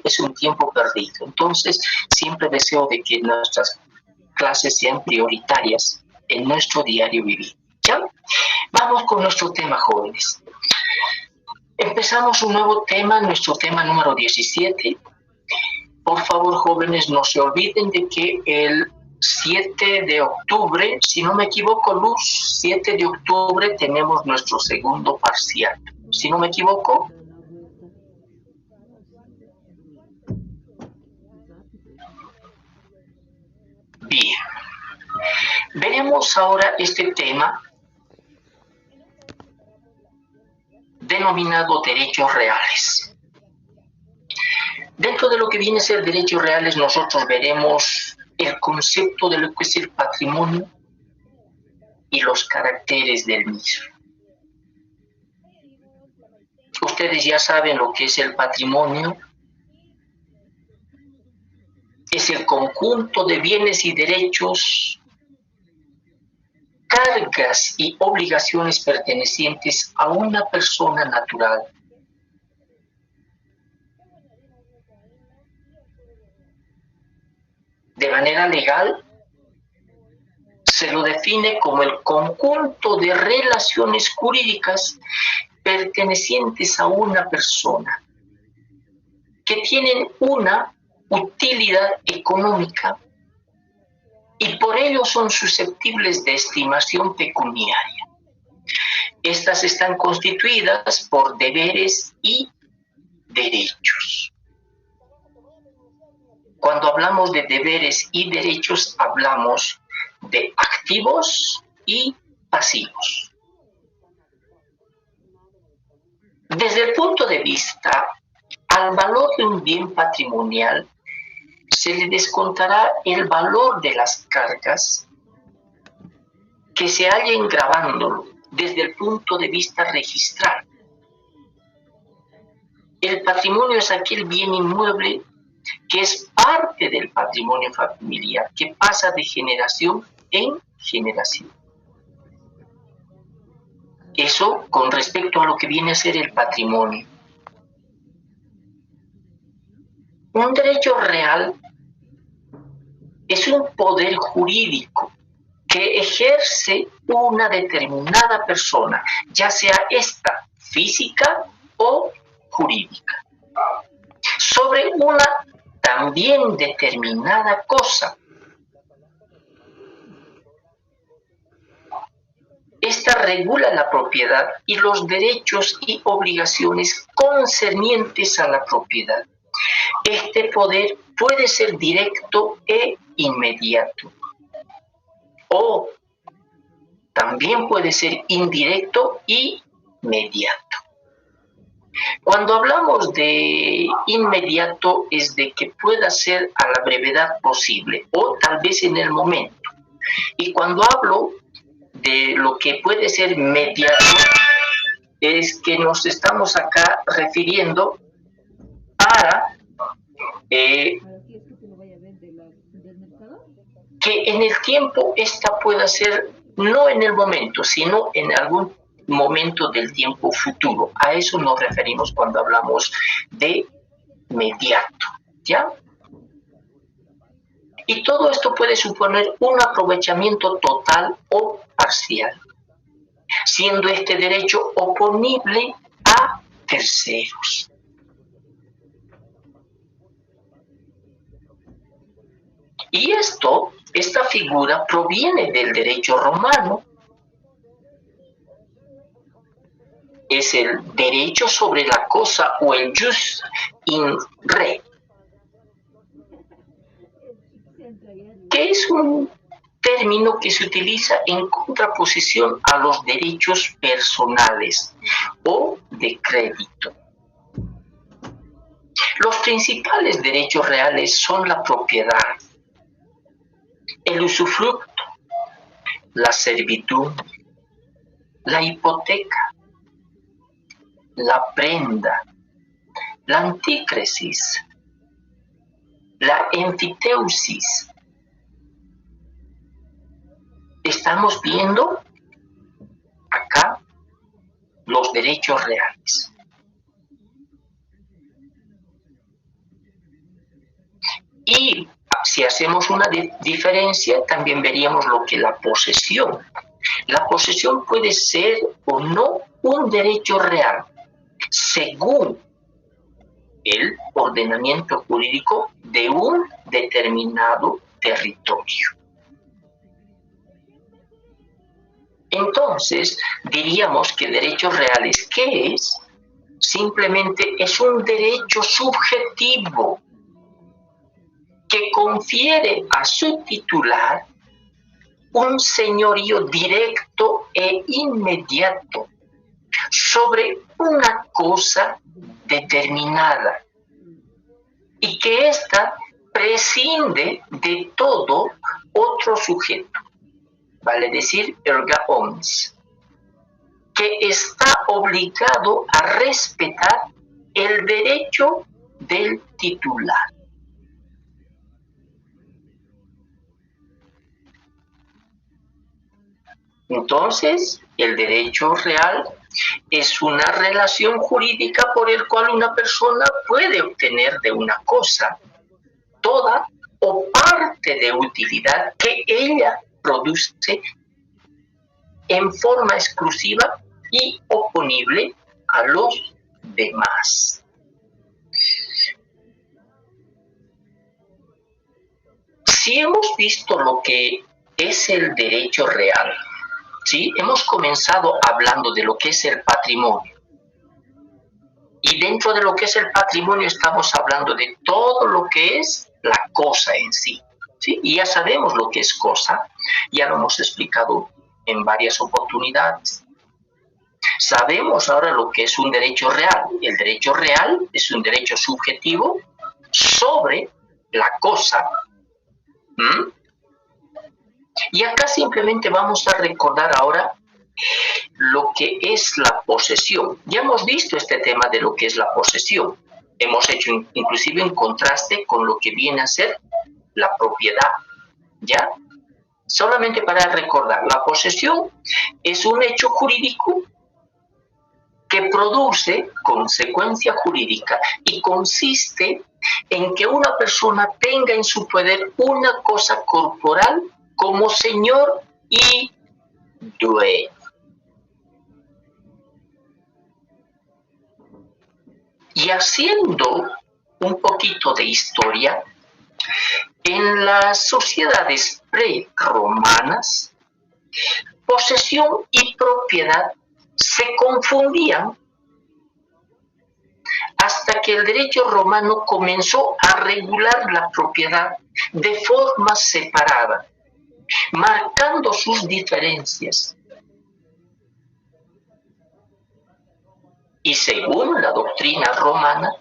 es un tiempo perdido. Entonces, siempre deseo de que nuestras clases sean prioritarias en nuestro diario vivir. ¿Ya? Vamos con nuestro tema, jóvenes. Empezamos un nuevo tema, nuestro tema número 17. Por favor, jóvenes, no se olviden de que el 7 de octubre, si no me equivoco, Luz, 7 de octubre tenemos nuestro segundo parcial. Si no me equivoco. Bien. Veremos ahora este tema denominado derechos reales. Dentro de lo que viene a ser derechos reales, nosotros veremos el concepto de lo que es el patrimonio y los caracteres del mismo. Ustedes ya saben lo que es el patrimonio. Es el conjunto de bienes y derechos, cargas y obligaciones pertenecientes a una persona natural. De manera legal, se lo define como el conjunto de relaciones jurídicas pertenecientes a una persona, que tienen una utilidad económica y por ello son susceptibles de estimación pecuniaria. Estas están constituidas por deberes y derechos. Cuando hablamos de deberes y derechos, hablamos de activos y pasivos. Desde el punto de vista al valor de un bien patrimonial, se le descontará el valor de las cargas que se hallen grabándolo desde el punto de vista registral. El patrimonio es aquel bien inmueble que es parte del patrimonio familiar, que pasa de generación en generación. Eso con respecto a lo que viene a ser el patrimonio. Un derecho real es un poder jurídico que ejerce una determinada persona, ya sea esta física o jurídica, sobre una también determinada cosa. Esta regula la propiedad y los derechos y obligaciones concernientes a la propiedad. Este poder puede ser directo e inmediato, o también puede ser indirecto y mediato. Cuando hablamos de inmediato es de que pueda ser a la brevedad posible o tal vez en el momento. Y cuando hablo de lo que puede ser mediato es que nos estamos acá refiriendo para que en el tiempo esta pueda ser no en el momento, sino en algún momento del tiempo futuro. A eso nos referimos cuando hablamos de mediato, ¿ya? Y todo esto puede suponer un aprovechamiento total o parcial, siendo este derecho oponible a terceros. Y esta figura proviene del derecho romano. Es el derecho sobre la cosa o el jus in re, que es un término que se utiliza en contraposición a los derechos personales o de crédito. Los principales derechos reales son la propiedad, el usufructo, la servitud, la hipoteca, la prenda, la antícresis, la enfiteusis. Estamos viendo acá los derechos reales. Si hacemos una diferencia, también veríamos lo que la posesión. La posesión puede ser o no un derecho real, según el ordenamiento jurídico de un determinado territorio. Entonces, diríamos que derechos reales, ¿qué es? Simplemente es un derecho subjetivo que confiere a su titular un señorío directo e inmediato sobre una cosa determinada y que ésta prescinde de todo otro sujeto, vale decir, erga omnes, que está obligado a respetar el derecho del titular. Entonces, el derecho real es una relación jurídica por el cual una persona puede obtener de una cosa toda o parte de utilidad que ella produce en forma exclusiva y oponible a los demás. Si hemos visto lo que es el derecho real, ¿sí? Hemos comenzado hablando de lo que es el patrimonio. Y dentro de lo que es el patrimonio estamos hablando de todo lo que es la cosa en sí, ¿sí? Y ya sabemos lo que es cosa, ya lo hemos explicado en varias oportunidades. Sabemos ahora lo que es un derecho real. El derecho real es un derecho subjetivo sobre la cosa. Y acá simplemente vamos a recordar ahora lo que es la posesión. Ya hemos visto este tema de lo que es la posesión. Hemos hecho inclusive un contraste con lo que viene a ser la propiedad. ¿Ya? Solamente para recordar, la posesión es un hecho jurídico que produce consecuencia jurídica y consiste en que una persona tenga en su poder una cosa corporal como señor y dueño. Y haciendo un poquito de historia, en las sociedades preromanas, posesión y propiedad se confundían hasta que el derecho romano comenzó a regular la propiedad de forma separada, marcando sus diferencias. Y según la doctrina romana,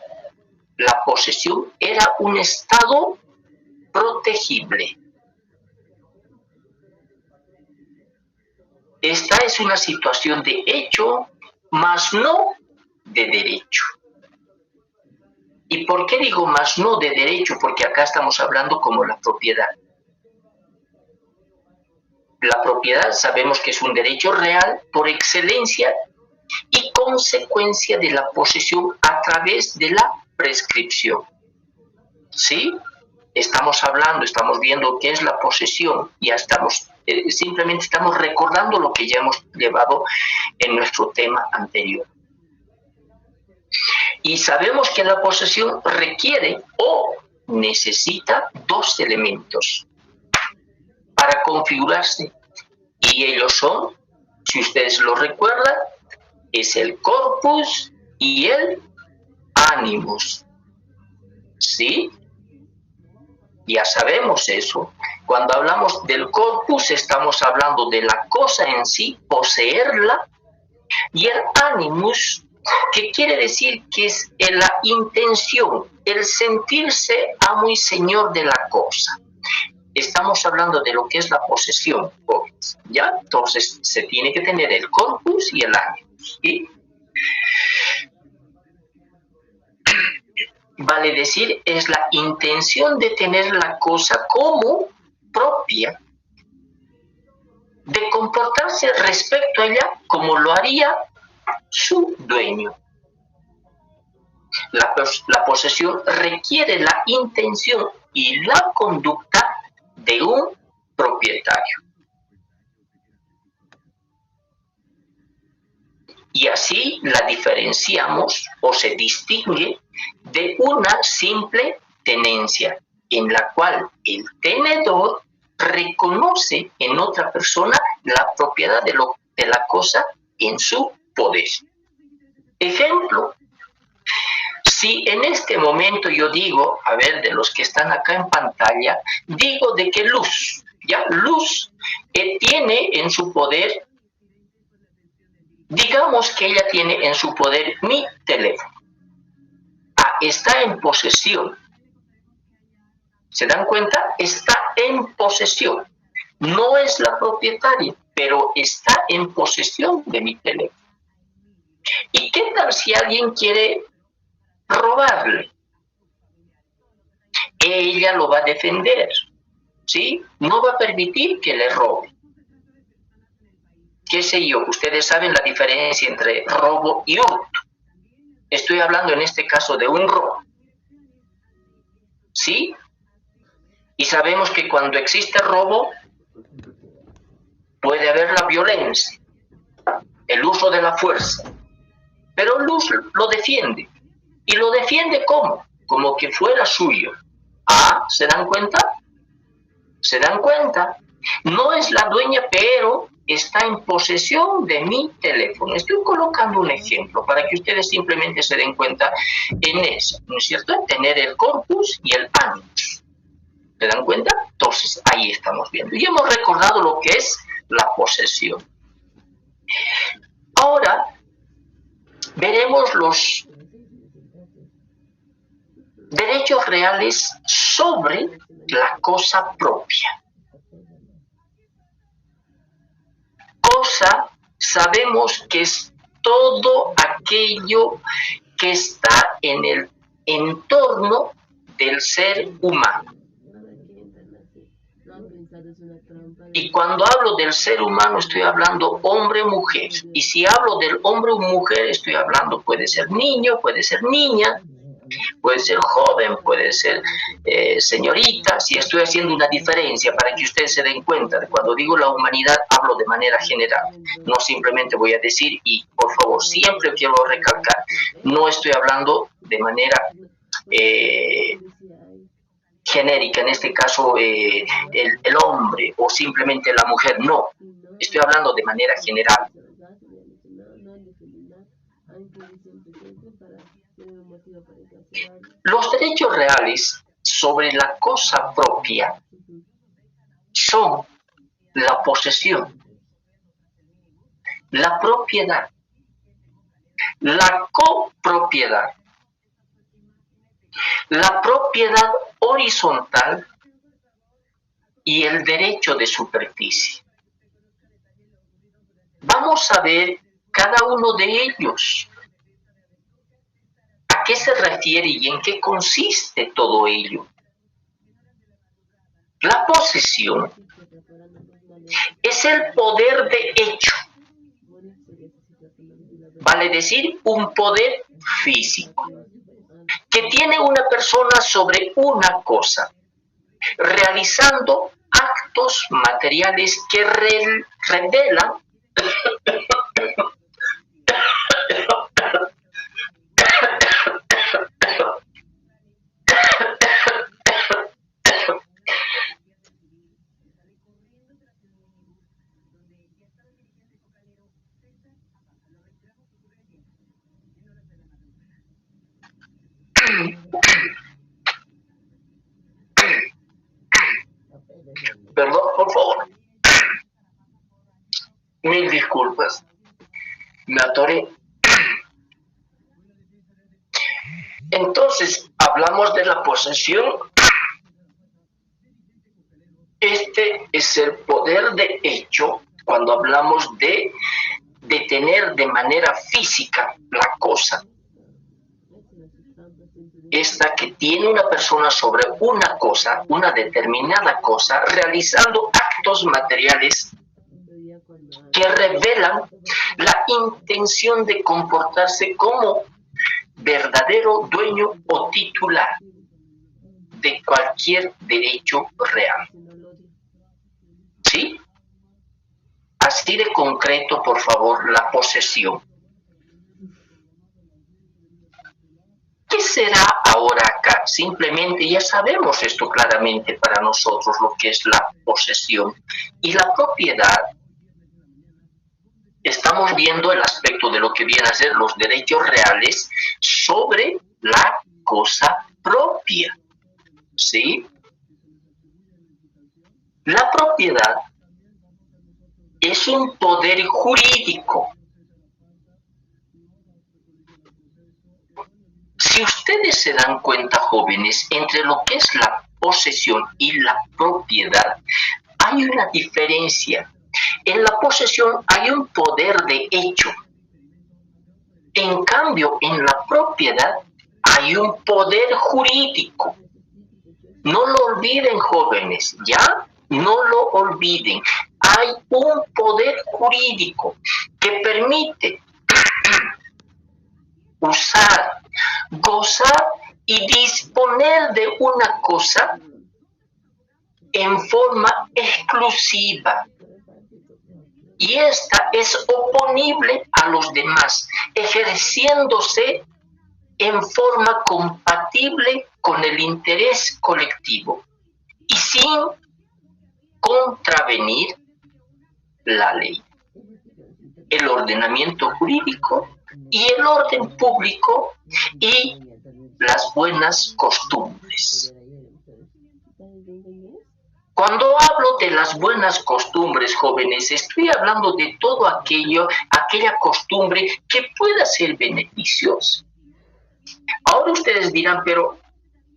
la posesión era un estado protegible. Esta es una situación de hecho, mas no de derecho. ¿Y por qué digo más no de derecho? Porque acá estamos hablando como la propiedad. La propiedad sabemos que es un derecho real por excelencia y consecuencia de la posesión a través de la prescripción. ¿Sí? Estamos hablando, estamos viendo qué es la posesión, ya estamos, simplemente estamos recordando lo que ya hemos llevado en nuestro tema anterior. Y sabemos que la posesión requiere o necesita dos elementos para configurarse. Y ellos son, si ustedes lo recuerdan, es el corpus y el animus. ¿Sí? Ya sabemos eso. Cuando hablamos del corpus, estamos hablando de la cosa en sí, poseerla, y el animus, que quiere decir que es la intención, el sentirse amo y señor de la cosa. Estamos hablando de lo que es la posesión, ¿ya? Entonces se tiene que tener el corpus y el animus, ¿sí? Vale decir, es la intención de tener la cosa como propia, de comportarse respecto a ella como lo haría su dueño. La posesión requiere la intención y la conducta de un propietario. Y así la diferenciamos o se distingue de una simple tenencia, en la cual el tenedor reconoce en otra persona la propiedad de la cosa en su poder. Ejemplo, si en este momento yo digo, a ver, de los que están acá en pantalla, digo de que Luz, ¿ya? Luz tiene en su poder, digamos que ella tiene en su poder mi teléfono. Está en posesión. ¿Se dan cuenta? Está en posesión. No es la propietaria, pero está en posesión de mi teléfono. ¿Y qué tal si alguien quiere robarle? Ella lo va a defender, ¿sí? No va a permitir que le robe. ¿Qué sé yo? Ustedes saben la diferencia entre robo y hurto. Estoy hablando en este caso de un robo, ¿sí? Y sabemos que cuando existe robo puede haber la violencia, el uso de la fuerza. Pero Luz lo defiende. ¿Y lo defiende cómo? Como que fuera suyo. ¿Se dan cuenta? ¿Se dan cuenta? No es la dueña, pero está en posesión de mi teléfono. Estoy colocando un ejemplo para que ustedes simplemente se den cuenta en eso, ¿no es cierto? En tener el corpus y el animus. ¿Se dan cuenta? Entonces, ahí estamos viendo. Y hemos recordado lo que es la posesión. Ahora, veremos los derechos reales sobre la cosa propia. Cosa, sabemos que es todo aquello que está en el entorno del ser humano. Y cuando hablo del ser humano estoy hablando hombre-mujer. Y si hablo del hombre o mujer estoy hablando, puede ser niño, puede ser niña, puede ser joven, puede ser señorita. Si estoy haciendo una diferencia para que ustedes se den cuenta de cuando digo la humanidad hablo de manera general. No simplemente voy a decir, y por favor siempre quiero recalcar, no estoy hablando de manera genérica, en este caso el hombre o simplemente la mujer, no. Estoy hablando de manera general. Los derechos reales sobre la cosa propia son la posesión, la propiedad, la copropiedad, la propiedad horizontal y el derecho de superficie. Vamos a ver cada uno de ellos. ¿A qué se refiere y en qué consiste todo ello? La posesión es el poder de hecho, vale decir, un poder físico, que tiene una persona sobre una cosa, realizando actos materiales que revelan perdón, por favor. Mil disculpas. Me atoré. Entonces, hablamos de la posesión. Este es el poder de hecho cuando hablamos de tener de manera física la cosa. Esta que tiene una persona sobre una cosa, una determinada cosa, realizando actos materiales que revelan la intención de comportarse como verdadero dueño o titular de cualquier derecho real. ¿Sí? Así de concreto, por favor, la posesión. ¿Qué será ahora acá? Simplemente ya sabemos esto claramente para nosotros, lo que es la posesión. Y la propiedad, estamos viendo el aspecto de lo que vienen a ser los derechos reales sobre la cosa propia. ¿Sí? La propiedad es un poder jurídico. Si ustedes se dan cuenta, jóvenes, entre lo que es la posesión y la propiedad, hay una diferencia. En la posesión hay un poder de hecho. En cambio, en la propiedad hay un poder jurídico. No lo olviden, jóvenes, ¿ya? No lo olviden. Hay un poder jurídico que permite usar, gozar y disponer de una cosa en forma exclusiva. Y esta es oponible a los demás, ejerciéndose en forma compatible con el interés colectivo y sin contravenir la ley, el ordenamiento jurídico y el orden público y las buenas costumbres. Cuando hablo de las buenas costumbres, jóvenes, estoy hablando de todo aquella costumbre que pueda ser beneficiosa. Ahora ustedes dirán, pero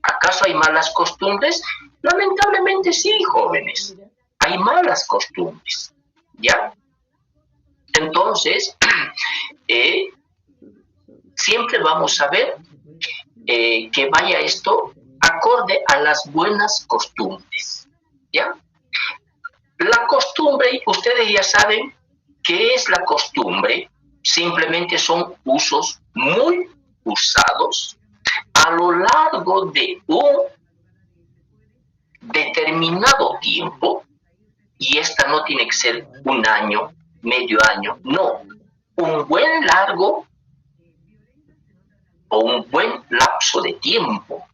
¿acaso hay malas costumbres? Lamentablemente sí, jóvenes. Hay malas costumbres, ¿ya? Entonces, siempre vamos a ver que vaya esto acorde a las buenas costumbres, ¿ya? La costumbre, ustedes ya saben qué es la costumbre, simplemente son usos muy usados a lo largo de un determinado tiempo, y esta no tiene que ser un año, medio año, no, un buen largo o un buen lapso de tiempo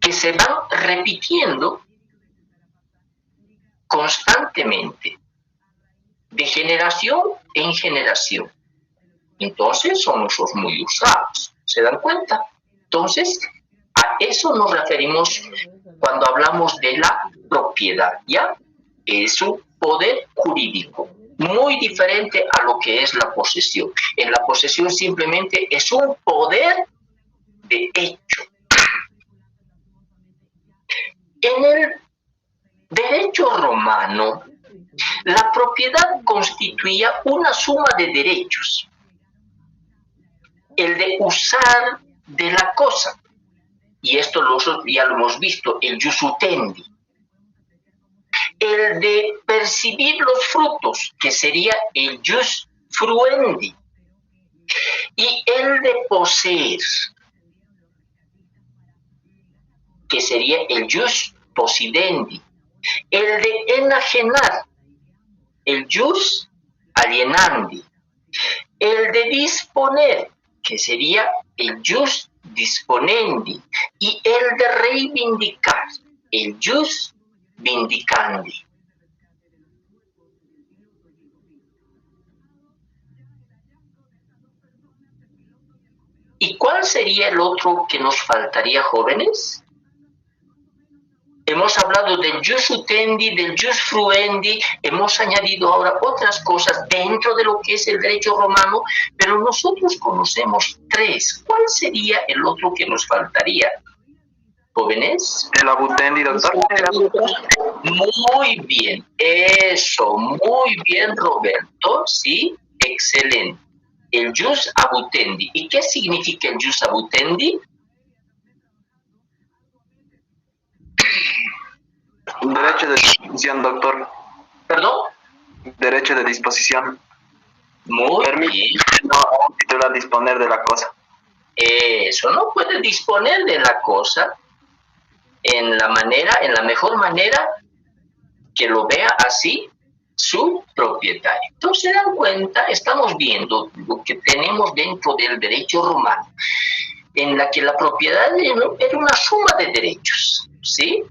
que se van repitiendo constantemente, de generación en generación. Entonces son usos muy usados, ¿se dan cuenta? Entonces, a eso nos referimos cuando hablamos de la propiedad, ¿ya? Es un poder jurídico, muy diferente a lo que es la posesión. En la posesión simplemente es un poder de hecho. En el derecho romano, la propiedad constituía una suma de derechos. El de usar de la cosa, y esto ya lo hemos visto, el jus utendi. El de percibir los frutos, que sería el jus fruendi. Y el de poseer, que sería el jus possidendi. El de enajenar, el jus alienandi. El de disponer, que sería el jus disponendi. Y el de reivindicar, el jus vindicandi. ¿Y cuál sería el otro que nos faltaría, jóvenes? Hemos hablado del jus utendi, del jus fruendi, hemos añadido ahora otras cosas dentro de lo que es el derecho romano, pero nosotros conocemos tres. ¿Cuál sería el otro que nos faltaría? ¿Jóvenes? El abutendi, doctor. Muy bien, eso, muy bien, Roberto, sí, excelente. El jus abutendi. ¿Y qué significa el jus abutendi? Derecho de disposición, doctor. ¿Perdón? Derecho de disposición. Muy Permite bien. a un titular disponer de la cosa. Eso, no puede disponer de la cosa, en la mejor manera que lo vea así su propietario. Entonces se dan cuenta, estamos viendo lo que tenemos dentro del derecho romano, en la que la propiedad era una suma de derechos, ¿sí?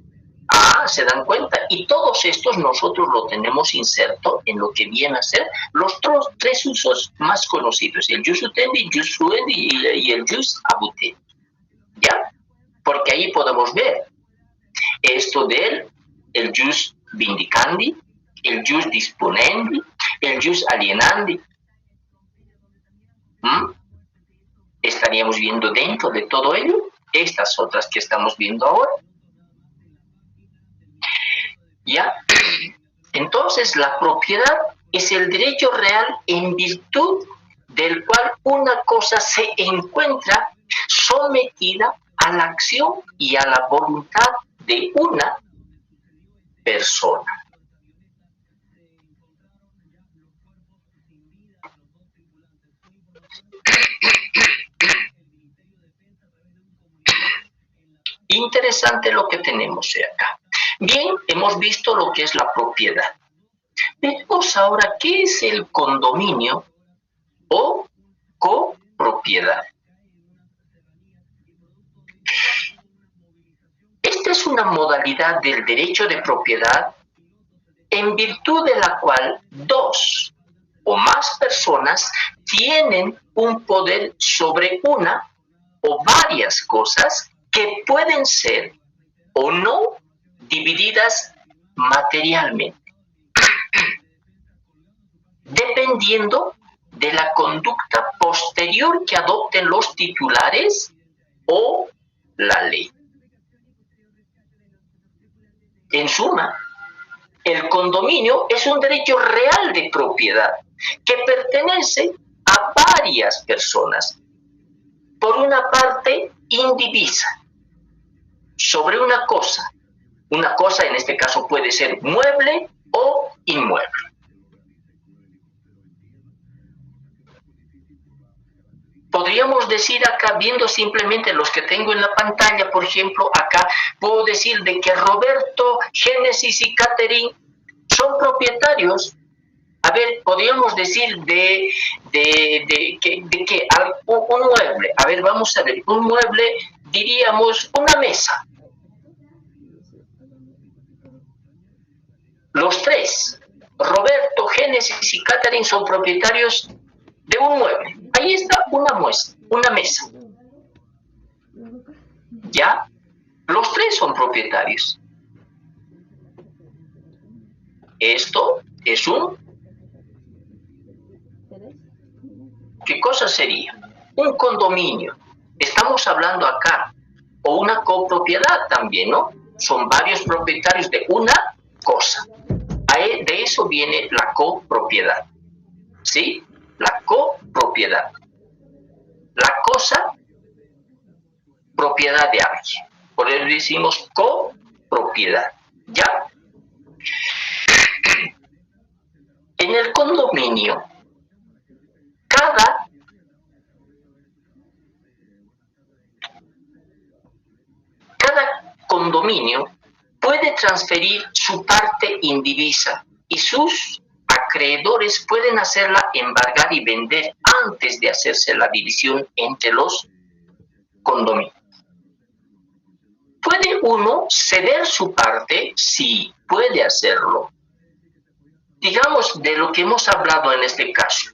Se dan cuenta, y todos estos nosotros lo tenemos inserto en lo que viene a ser los tres usos más conocidos, el jus utendi, el jus fluendi y el jus abutendi, ¿ya? Porque ahí podemos ver esto del el jus vindicandi, el jus disponendi, el jus alienandi. Estaríamos viendo dentro de todo ello estas otras que estamos viendo ahora. ¿Ya? Entonces, la propiedad es el derecho real en virtud del cual una cosa se encuentra sometida a la acción y a la voluntad de una persona. Interesante lo que tenemos acá. Bien, hemos visto lo que es la propiedad. Veremos ahora qué es el condominio o copropiedad. Esta es una modalidad del derecho de propiedad en virtud de la cual dos o más personas tienen un poder sobre una o varias cosas que pueden ser o no divididas materialmente, dependiendo de la conducta posterior que adopten los titulares o la ley. En suma, el condominio es un derecho real de propiedad que pertenece a varias personas, por una parte indivisa, sobre una cosa. Una cosa en este caso puede ser mueble o inmueble. Podríamos decir acá, viendo simplemente los que tengo en la pantalla, por ejemplo, acá puedo decir de que Roberto, Génesis y Catherine son propietarios. A ver, podríamos decir de que un mueble, a ver, vamos a ver, un mueble, diríamos una mesa. Los tres, Roberto, Génesis y Catherine, son propietarios de un mueble. Ahí está una mesa. ¿Ya? Los tres son propietarios. Esto es un... ¿Qué cosa sería? Un condominio. Estamos hablando acá. O una copropiedad también, ¿no? Son varios propietarios de una cosa. De eso viene la copropiedad. ¿Sí? La copropiedad. La cosa, propiedad de alguien. Por eso decimos copropiedad. ¿Ya? En el condominio, cada condominio puede transferir su parte indivisa y sus acreedores pueden hacerla embargar y vender antes de hacerse la división entre los condominios. ¿Puede uno ceder su parte? Sí, puede hacerlo. Digamos de lo que hemos hablado en este caso.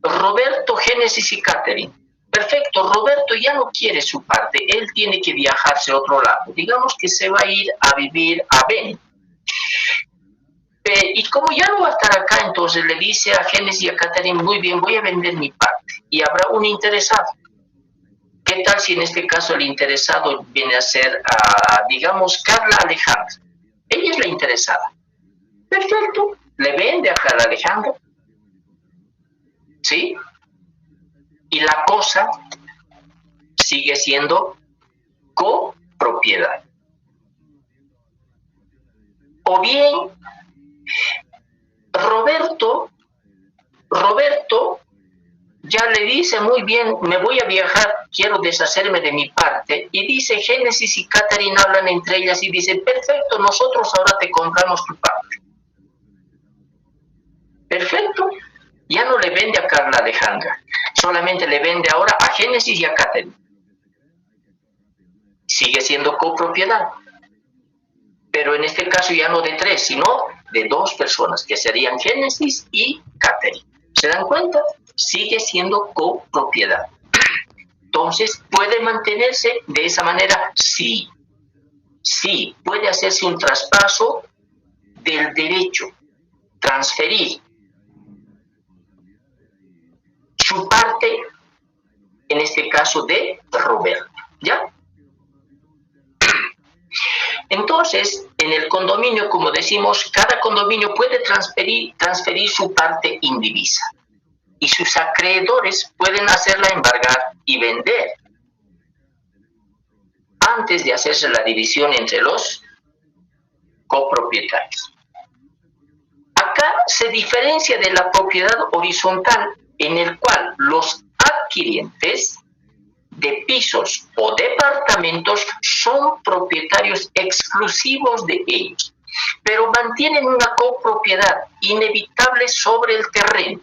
Roberto, Génesis y Catherine. Perfecto, Roberto ya no quiere su parte, él tiene que viajarse a otro lado. Digamos que se va a ir a vivir a Beni. Y como ya no va a estar acá, entonces le dice a Génesis y a Catherine, muy bien, voy a vender mi parte. Y habrá un interesado. ¿Qué tal si en este caso el interesado viene a ser, digamos, Carla Alejandra? Ella es la interesada. Perfecto, le vende a Carla Alejandra. ¿Sí? Y la cosa sigue siendo copropiedad. O bien, Roberto ya le dice, muy bien, me voy a viajar, quiero deshacerme de mi parte. Y dice, Génesis y Catherine hablan entre ellas y dicen, perfecto, nosotros ahora te compramos tu parte. Perfecto, ya no le vende a Carla Alejandra, solamente le vende ahora a Génesis y a Catherine. Sigue siendo copropiedad, pero en este caso ya no de 3, sino de 2 personas, que serían Génesis y Catherine. ¿Se dan cuenta? Sigue siendo copropiedad. Entonces, ¿puede mantenerse de esa manera? Sí. Sí, puede hacerse un traspaso del derecho, transferir su parte, en este caso de Roberto, ¿ya? Entonces, en el condominio, como decimos, cada condominio puede transferir su parte indivisa. Y sus acreedores pueden hacerla embargar y vender antes de hacerse la división entre los copropietarios. Acá se diferencia de la propiedad horizontal, en el cual los adquirientes de pisos o departamentos son propietarios exclusivos de ellos, pero mantienen una copropiedad inevitable sobre el terreno.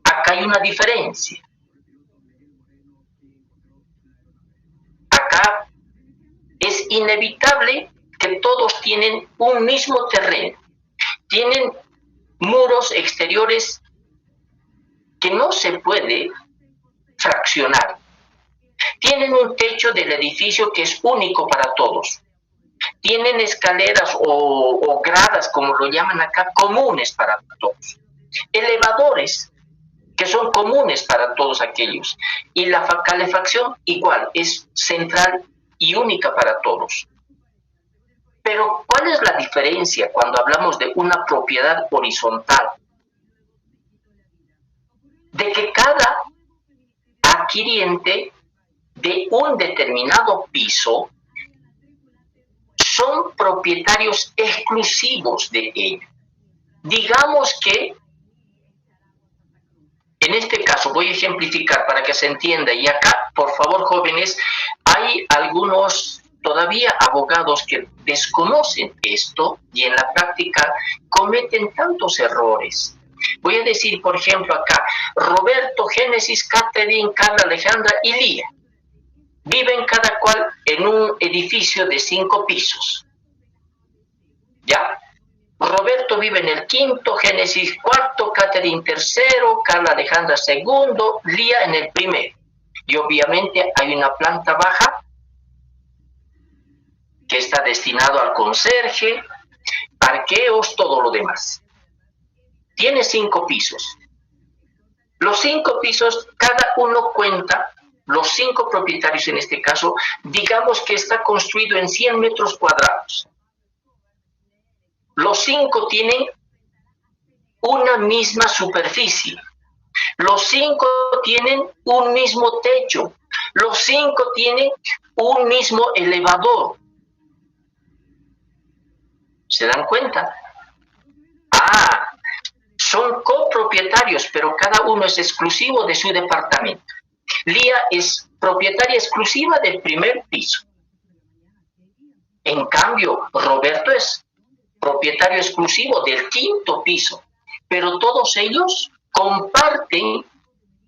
Acá hay una diferencia. Acá es inevitable que todos tienen un mismo terreno. Tienen muros exteriores que no se puede fraccionar. Tienen un techo del edificio que es único para todos. Tienen escaleras o gradas, como lo llaman acá, comunes para todos. Elevadores que son comunes para todos aquellos. Y la calefacción igual, es central y única para todos. Pero, ¿cuál es la diferencia cuando hablamos de una propiedad horizontal? De que cada adquiriente de un determinado piso son propietarios exclusivos de ello. Digamos que, en este caso, voy a ejemplificar para que se entienda, y acá, por favor, jóvenes, hay algunos todavía abogados que desconocen esto y en la práctica cometen tantos errores. Voy a decir, por ejemplo, acá, Roberto, Génesis, Catherine, Carla Alejandra y Lía viven cada cual en un edificio de 5 pisos. ¿Ya? Roberto vive en el 5º, Génesis 4º, Catherine 3º, Carla Alejandra 2º, Lía en el 1º. Y obviamente hay una planta baja que está destinado al conserje, parqueos, todo lo demás. Tiene 5 pisos. Los 5 pisos, cada uno cuenta, los 5 propietarios en este caso, digamos que está construido en 100 metros cuadrados. Los 5 tienen una misma superficie. Los 5 tienen un mismo techo. Los 5 tienen un mismo elevador. ¿Se dan cuenta? Son copropietarios, pero cada uno es exclusivo de su departamento. Lía es propietaria exclusiva del 1er piso. En cambio, Roberto es propietario exclusivo del 5º piso, pero todos ellos comparten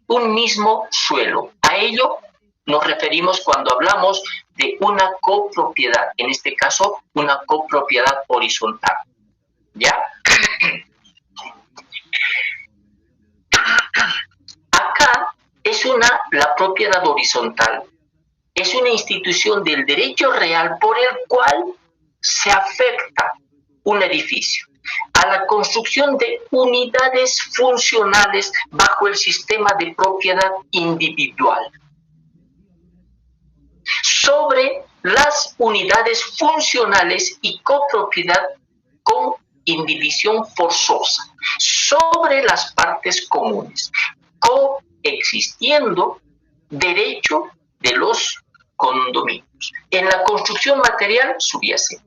un mismo suelo. A ello nos referimos cuando hablamos de una copropiedad, en este caso una copropiedad horizontal. ¿Ya? Acá es la propiedad horizontal, es una institución del derecho real por el cual se afecta un edificio a la construcción de unidades funcionales bajo el sistema de propiedad individual sobre las unidades funcionales y copropiedad con indivisión forzosa sobre las partes comunes, coexistiendo derecho de los condominios. En la construcción material subyace.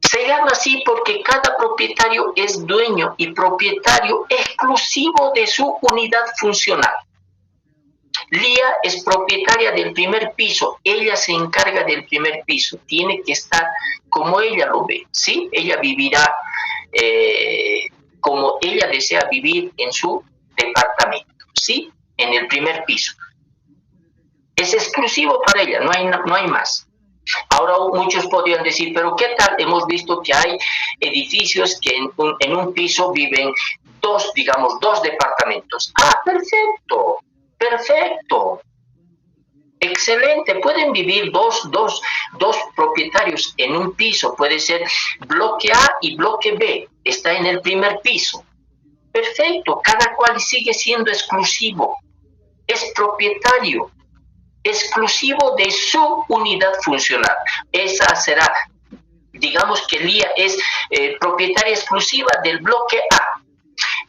Se Se llama así porque cada propietario es dueño y propietario exclusivo de su unidad funcional. Lía es propietaria del primer piso, ella se encarga del primer piso, tiene que estar como ella lo ve, ¿sí? Ella vivirá como ella desea vivir en su departamento, ¿sí? En el primer piso. Es exclusivo para ella, no hay más. Ahora muchos podrían decir, pero ¿qué tal? Hemos visto que hay edificios que en un piso viven dos departamentos. Ah, perfecto, perfecto. Excelente, pueden vivir dos propietarios en un piso, puede ser bloque A y bloque B, está en el primer piso. Perfecto, cada cual sigue siendo exclusivo, es propietario, exclusivo de su unidad funcional. Esa será, digamos que Lía es propietaria exclusiva del bloque A.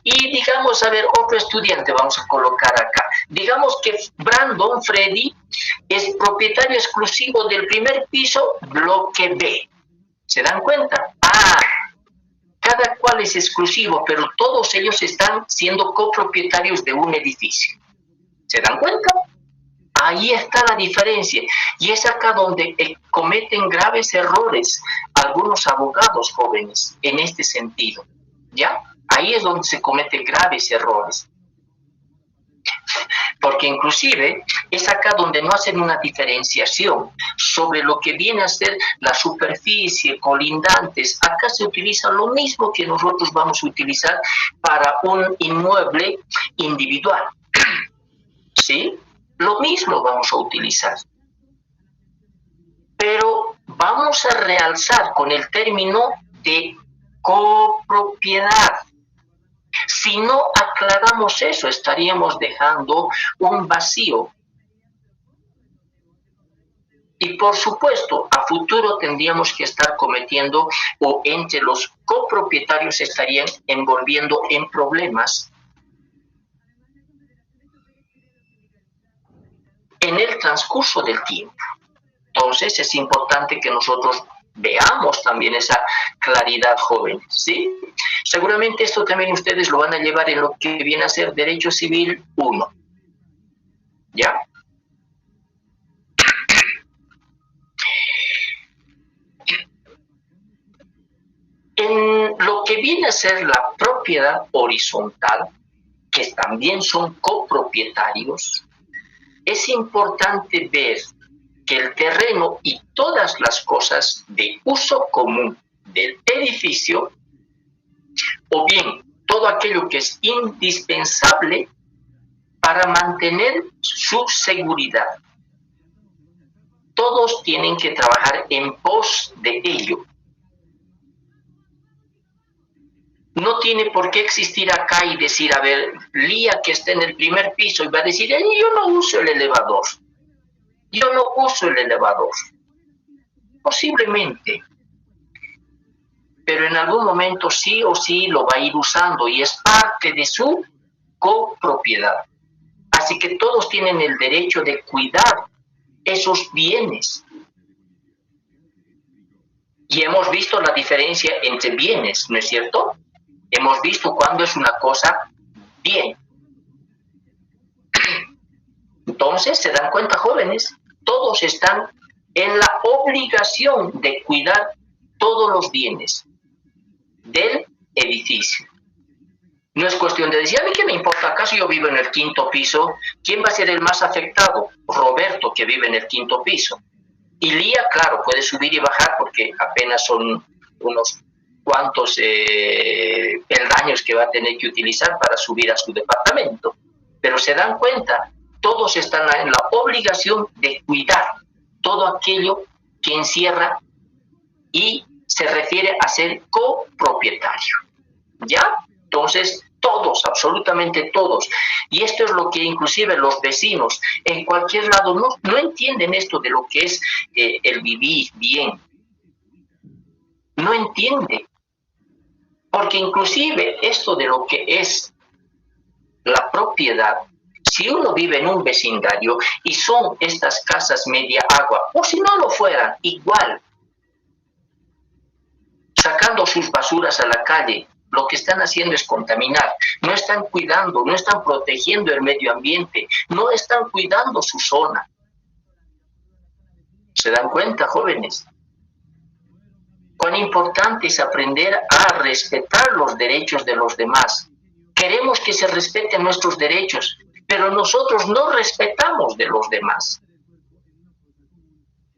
Y digamos, a ver, otro estudiante vamos a colocar acá. Digamos que Brandon Freddy es propietario exclusivo del primer piso, bloque B. ¿Se dan cuenta? Ah, cada cual es exclusivo, pero todos ellos están siendo copropietarios de un edificio. ¿Se dan cuenta? Ahí está la diferencia. Y es acá donde cometen graves errores algunos abogados jóvenes en este sentido. ¿Ya? Ahí es donde se cometen graves errores. Porque inclusive es acá donde no hacen una diferenciación sobre lo que viene a ser la superficie, colindantes. Acá se utiliza lo mismo que nosotros vamos a utilizar para un inmueble individual. ¿Sí? Lo mismo vamos a utilizar. Pero vamos a realzar con el término de copropiedad. Si no aclaramos eso, estaríamos dejando un vacío. Y por supuesto, a futuro tendríamos que estar cometiendo, o entre los copropietarios estarían envolviendo en problemas en el transcurso del tiempo. Entonces es importante que nosotros veamos también esa claridad, jóvenes, ¿sí? Seguramente esto también ustedes lo van a llevar en lo que viene a ser Derecho Civil 1. ¿Ya? En lo que viene a ser la propiedad horizontal, que también son copropietarios, es importante ver que el terreno y todas las cosas de uso común del edificio, o bien todo aquello que es indispensable para mantener su seguridad, todos tienen que trabajar en pos de ello. No tiene por qué existir acá y decir, a ver, Lía que está en el primer piso y va a decir, yo no uso el elevador. Yo no uso el elevador. Posiblemente. Pero en algún momento sí o sí lo va a ir usando y es parte de su copropiedad. Así que todos tienen el derecho de cuidar esos bienes. Y hemos visto la diferencia entre bienes, ¿no es cierto? Hemos visto cuándo es una cosa bien. Entonces, ¿se dan cuenta, jóvenes? Todos están en la obligación de cuidar todos los bienes del edificio. No es cuestión de decir, ¿a mí qué me importa? ¿Acaso yo vivo en el quinto piso? ¿Quién va a ser el más afectado? Roberto, que vive en el quinto piso. Y Lía, claro, puede subir y bajar porque apenas son unos cuantos peldaños que va a tener que utilizar para subir a su departamento. Pero se dan cuenta, todos están en la obligación de cuidar todo aquello que encierra y se refiere a ser copropietario. ¿Ya? Entonces, todos, absolutamente todos. Y esto es lo que inclusive los vecinos en cualquier lado no entienden esto de lo que es el vivir bien. No entiende. Porque inclusive esto de lo que es la propiedad, si uno vive en un vecindario y son estas casas media agua, o si no lo fueran, igual, sacando sus basuras a la calle, lo que están haciendo es contaminar. No están cuidando, no están protegiendo el medio ambiente, no están cuidando su zona. ¿Se dan cuenta, jóvenes? Cuán importante es aprender a respetar los derechos de los demás. Queremos que se respeten nuestros derechos, pero nosotros no respetamos de los demás.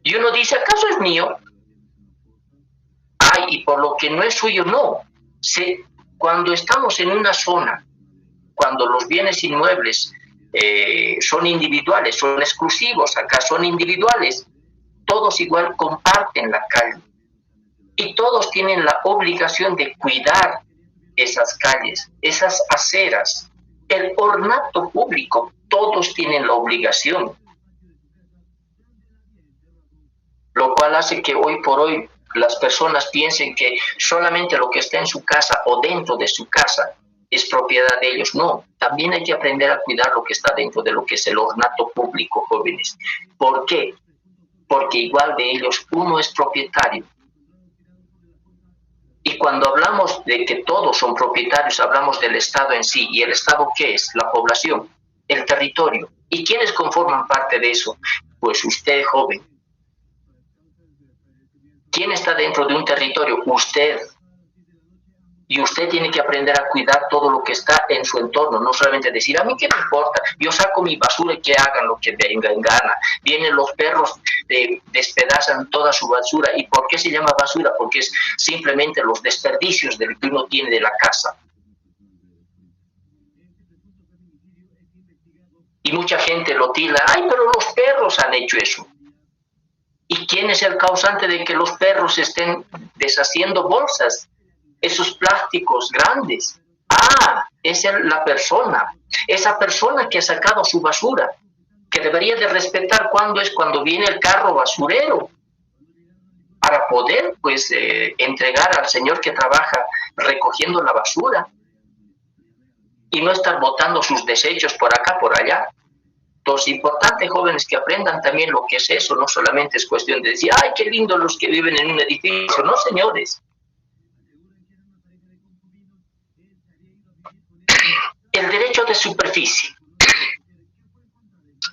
Y uno dice, ¿acaso es mío? Ay, y por lo que no es suyo, no. Cuando estamos en una zona, cuando los bienes inmuebles son individuales, son exclusivos, acá son individuales, todos igual comparten la calle. Y todos tienen la obligación de cuidar esas calles, esas aceras, el ornato público, todos tienen la obligación. Lo cual hace que hoy por hoy las personas piensen que solamente lo que está en su casa o dentro de su casa es propiedad de ellos. No, también hay que aprender a cuidar lo que está dentro de lo que es el ornato público, jóvenes. ¿Por qué? Porque igual de ellos uno es propietario. Y cuando hablamos de que todos son propietarios, hablamos del Estado en sí. ¿Y el Estado qué es? La población, el territorio. ¿Y quiénes conforman parte de eso? Pues usted, joven. ¿Quién está dentro de un territorio? Usted. Y usted tiene que aprender a cuidar todo lo que está en su entorno, no solamente decir, a mí qué me importa, yo saco mi basura y que hagan lo que venga en gana. Vienen los perros, despedazan toda su basura. ¿Y por qué se llama basura? Porque es simplemente los desperdicios del que uno tiene de la casa. Y mucha gente lo tilda, ay, pero los perros han hecho eso. ¿Y quién es el causante de que los perros estén deshaciendo bolsas? Esos plásticos grandes. Ah, es la persona. Esa persona que ha sacado su basura, que debería de respetar cuando viene el carro basurero, para poder, pues, entregar al señor que trabaja recogiendo la basura y no estar botando sus desechos por acá, por allá. Entonces, importante, jóvenes, que aprendan también lo que es eso. No solamente es cuestión de decir, ay, qué lindo los que viven en un edificio. No, señores. El derecho de superficie.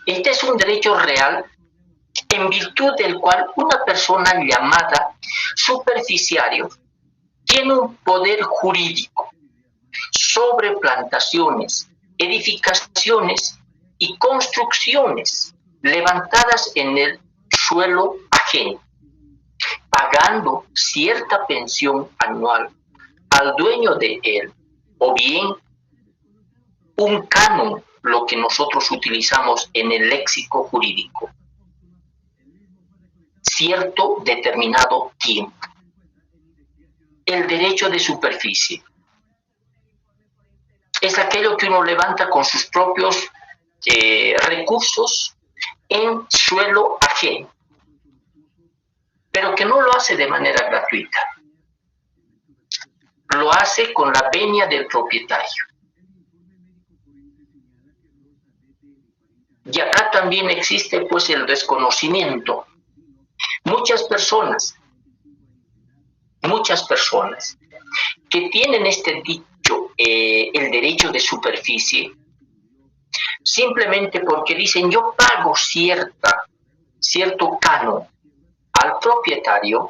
Este es un derecho real en virtud del cual una persona llamada superficiario tiene un poder jurídico sobre plantaciones, edificaciones y construcciones levantadas en el suelo ajeno, pagando cierta pensión anual al dueño de él, o bien un canon, lo que nosotros utilizamos en el léxico jurídico, cierto determinado tiempo. El derecho de superficie es aquello que uno levanta con sus propios recursos en suelo ajeno, pero que no lo hace de manera gratuita. Lo hace con la venia del propietario. Y acá también existe, pues, el desconocimiento. Muchas personas que tienen este dicho, el derecho de superficie, simplemente porque dicen, yo pago cierto canon al propietario,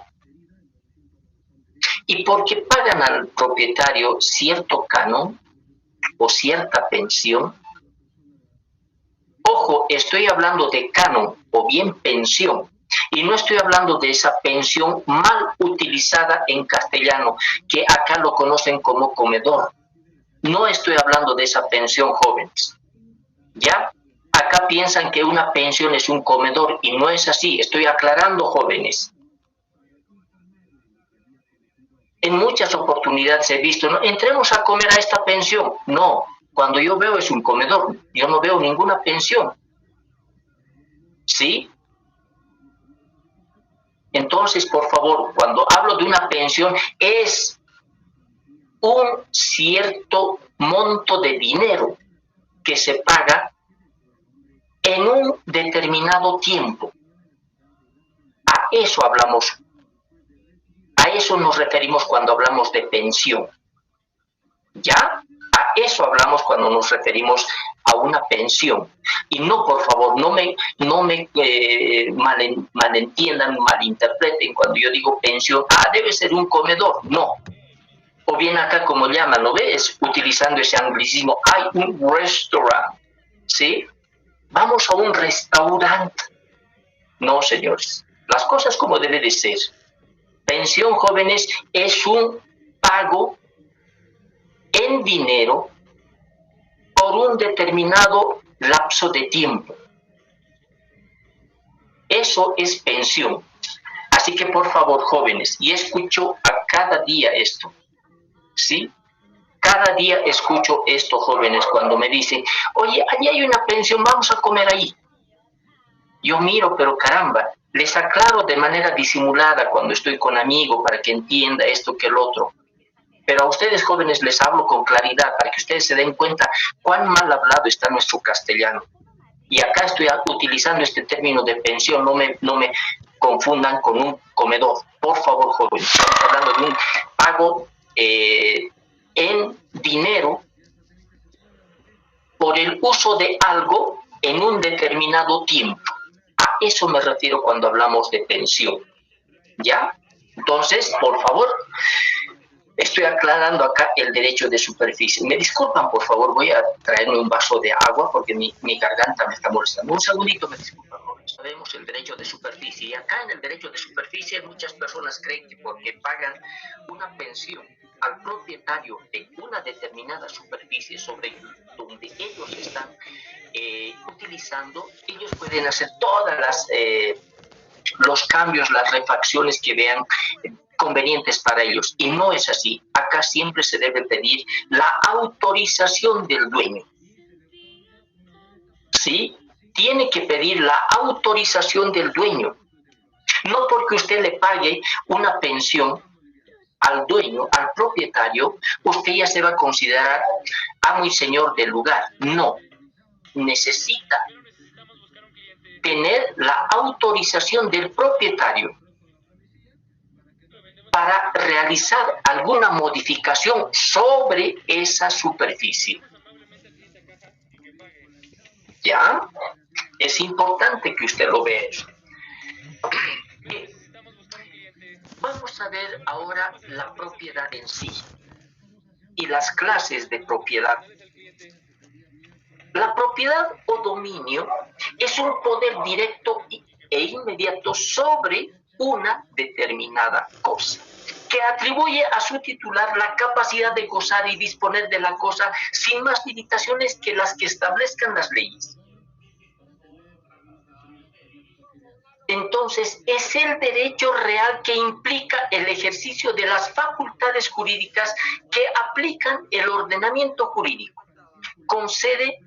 y porque pagan al propietario cierto canon o cierta pensión. Ojo, estoy hablando de canon o bien pensión, y no estoy hablando de esa pensión mal utilizada en castellano, que acá lo conocen como comedor. No estoy hablando de esa pensión, jóvenes. ¿Ya? Acá piensan que una pensión es un comedor, y no es así. Estoy aclarando, jóvenes. En muchas oportunidades he visto, ¿no? Entremos a comer a esta pensión. No. Cuando yo veo es un comedor, yo no veo ninguna pensión. ¿Sí? Entonces, por favor, cuando hablo de una pensión, es un cierto monto de dinero que se paga en un determinado tiempo. A eso hablamos. A eso nos referimos cuando hablamos de pensión. ¿Ya? A eso hablamos cuando nos referimos a una pensión. Y no, por favor, no me malentiendan, malinterpreten cuando yo digo pensión. Debe ser un comedor. No. O bien acá, como llaman, ¿no ves? Utilizando ese anglicismo, hay un restaurante. ¿Sí? Vamos a un restaurante. No, señores. Las cosas como debe de ser. Pensión, jóvenes, es un pago en dinero por un determinado lapso de tiempo. Eso es pensión. Así que, por favor, jóvenes, y escucho a cada día esto, ¿sí? Cada día escucho esto, jóvenes, cuando me dicen, oye, allí hay una pensión, vamos a comer ahí. Yo miro, pero caramba, les aclaro de manera disimulada cuando estoy con amigos para que entienda esto que el otro. Pero a ustedes, jóvenes, les hablo con claridad para que ustedes se den cuenta cuán mal hablado está nuestro castellano. Y acá estoy utilizando este término de pensión, no me confundan con un comedor. Por favor, jóvenes, estamos hablando de un pago en dinero por el uso de algo en un determinado tiempo. A eso me refiero cuando hablamos de pensión. ¿Ya? Entonces, por favor, estoy aclarando acá el derecho de superficie. Me disculpan, por favor, voy a traerme un vaso de agua porque mi garganta me está molestando. Un segundito, me disculpan, jóvenes. Sabemos el derecho de superficie. Y acá en el derecho de superficie muchas personas creen que porque pagan una pensión al propietario de una determinada superficie sobre donde ellos están utilizando, ellos pueden hacer todas los cambios, las refacciones que vean convenientes para ellos. Y no es así. Acá siempre se debe pedir la autorización del dueño. ¿Sí? Tiene que pedir la autorización del dueño. No porque usted le pague una pensión al dueño, al propietario, usted ya se va a considerar amo y señor del lugar. No. Necesita tener la autorización del propietario para realizar alguna modificación sobre esa superficie. ¿Ya? Es importante que usted lo vea eso. Bien. Vamos a ver ahora la propiedad en sí y las clases de propiedad. La propiedad o dominio es un poder directo e inmediato sobre una determinada cosa, que atribuye a su titular la capacidad de gozar y disponer de la cosa sin más limitaciones que las que establezcan las leyes. Entonces, es el derecho real que implica el ejercicio de las facultades jurídicas que aplican el ordenamiento jurídico. Concede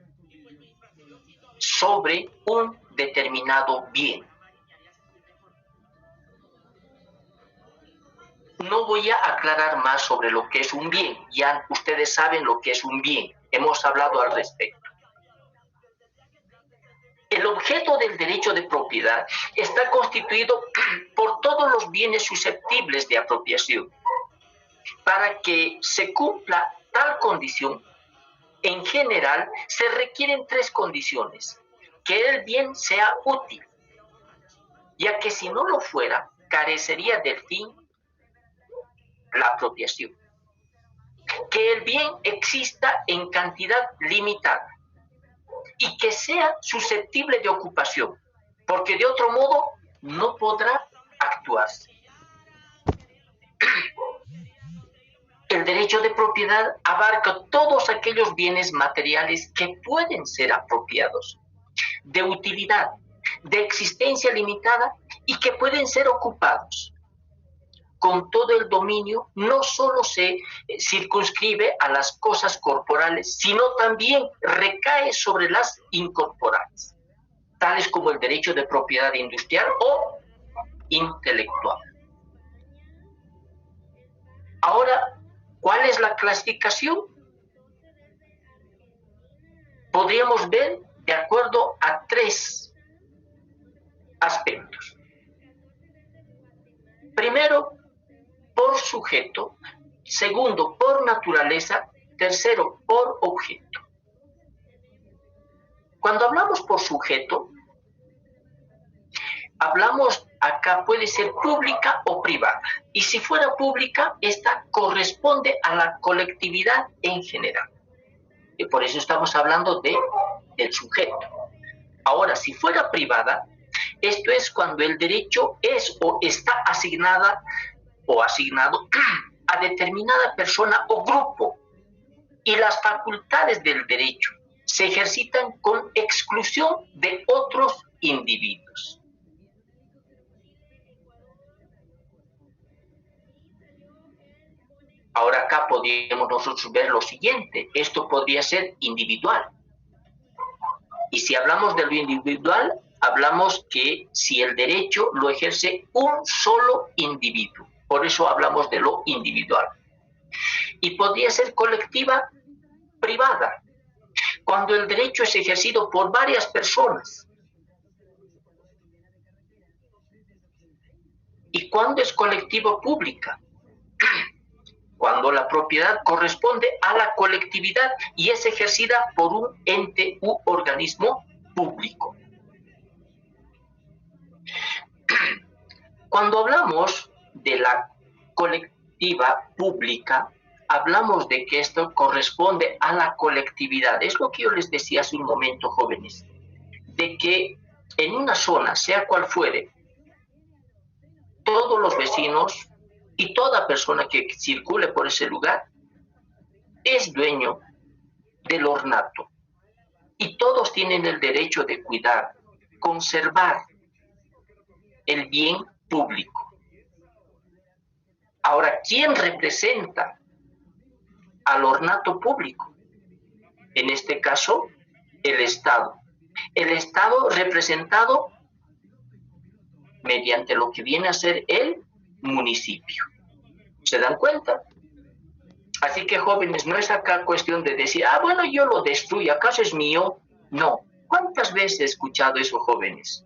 sobre un determinado bien. No voy a aclarar más sobre lo que es un bien. Ya ustedes saben lo que es un bien. Hemos hablado al respecto. El objeto del derecho de propiedad está constituido por todos los bienes susceptibles de apropiación. Para que se cumpla tal condición, en general, se requieren tres condiciones. Que el bien sea útil, ya que si no lo fuera, carecería del fin la apropiación. Que el bien exista en cantidad limitada y que sea susceptible de ocupación, porque de otro modo no podrá actuarse. El derecho de propiedad abarca todos aquellos bienes materiales que pueden ser apropiados, de utilidad, de existencia limitada y que pueden ser ocupados. Con todo el dominio no solo se circunscribe a las cosas corporales, sino también recae sobre las incorporales, tales como el derecho de propiedad industrial o intelectual. Ahora, ¿cuál es la clasificación? Podríamos ver de acuerdo a tres aspectos. Primero, por sujeto, segundo, por naturaleza, tercero, por objeto. Cuando hablamos por sujeto, hablamos acá puede ser pública o privada. Y si fuera pública, esta corresponde a la colectividad en general. Y por eso estamos hablando del sujeto. Ahora, si fuera privada, esto es cuando el derecho es o está asignada o asignado a determinada persona o grupo y las facultades del derecho se ejercitan con exclusión de otros individuos. Ahora acá podríamos nosotros ver lo siguiente, esto podría ser individual. Y si hablamos de lo individual, hablamos que si el derecho lo ejerce un solo individuo, por eso hablamos de lo individual. Y podría ser colectiva, privada, cuando el derecho es ejercido por varias personas. ¿Y cuando es colectivo, pública? Cuando la propiedad corresponde a la colectividad y es ejercida por un ente u organismo público. Cuando hablamos de la colectiva pública, hablamos de que esto corresponde a la colectividad. Es lo que yo les decía hace un momento, jóvenes, de que en una zona, sea cual fuere, todos los vecinos y toda persona que circule por ese lugar es dueño del ornato. Y todos tienen el derecho de cuidar, conservar el bien público. Ahora, ¿quién representa al ornato público? En este caso, el Estado. El Estado representado mediante lo que viene a ser el municipio. ¿Se dan cuenta? Así que, jóvenes, no es acá cuestión de decir, bueno, yo lo destruyo, ¿acaso es mío? No. ¿Cuántas veces he escuchado eso, jóvenes?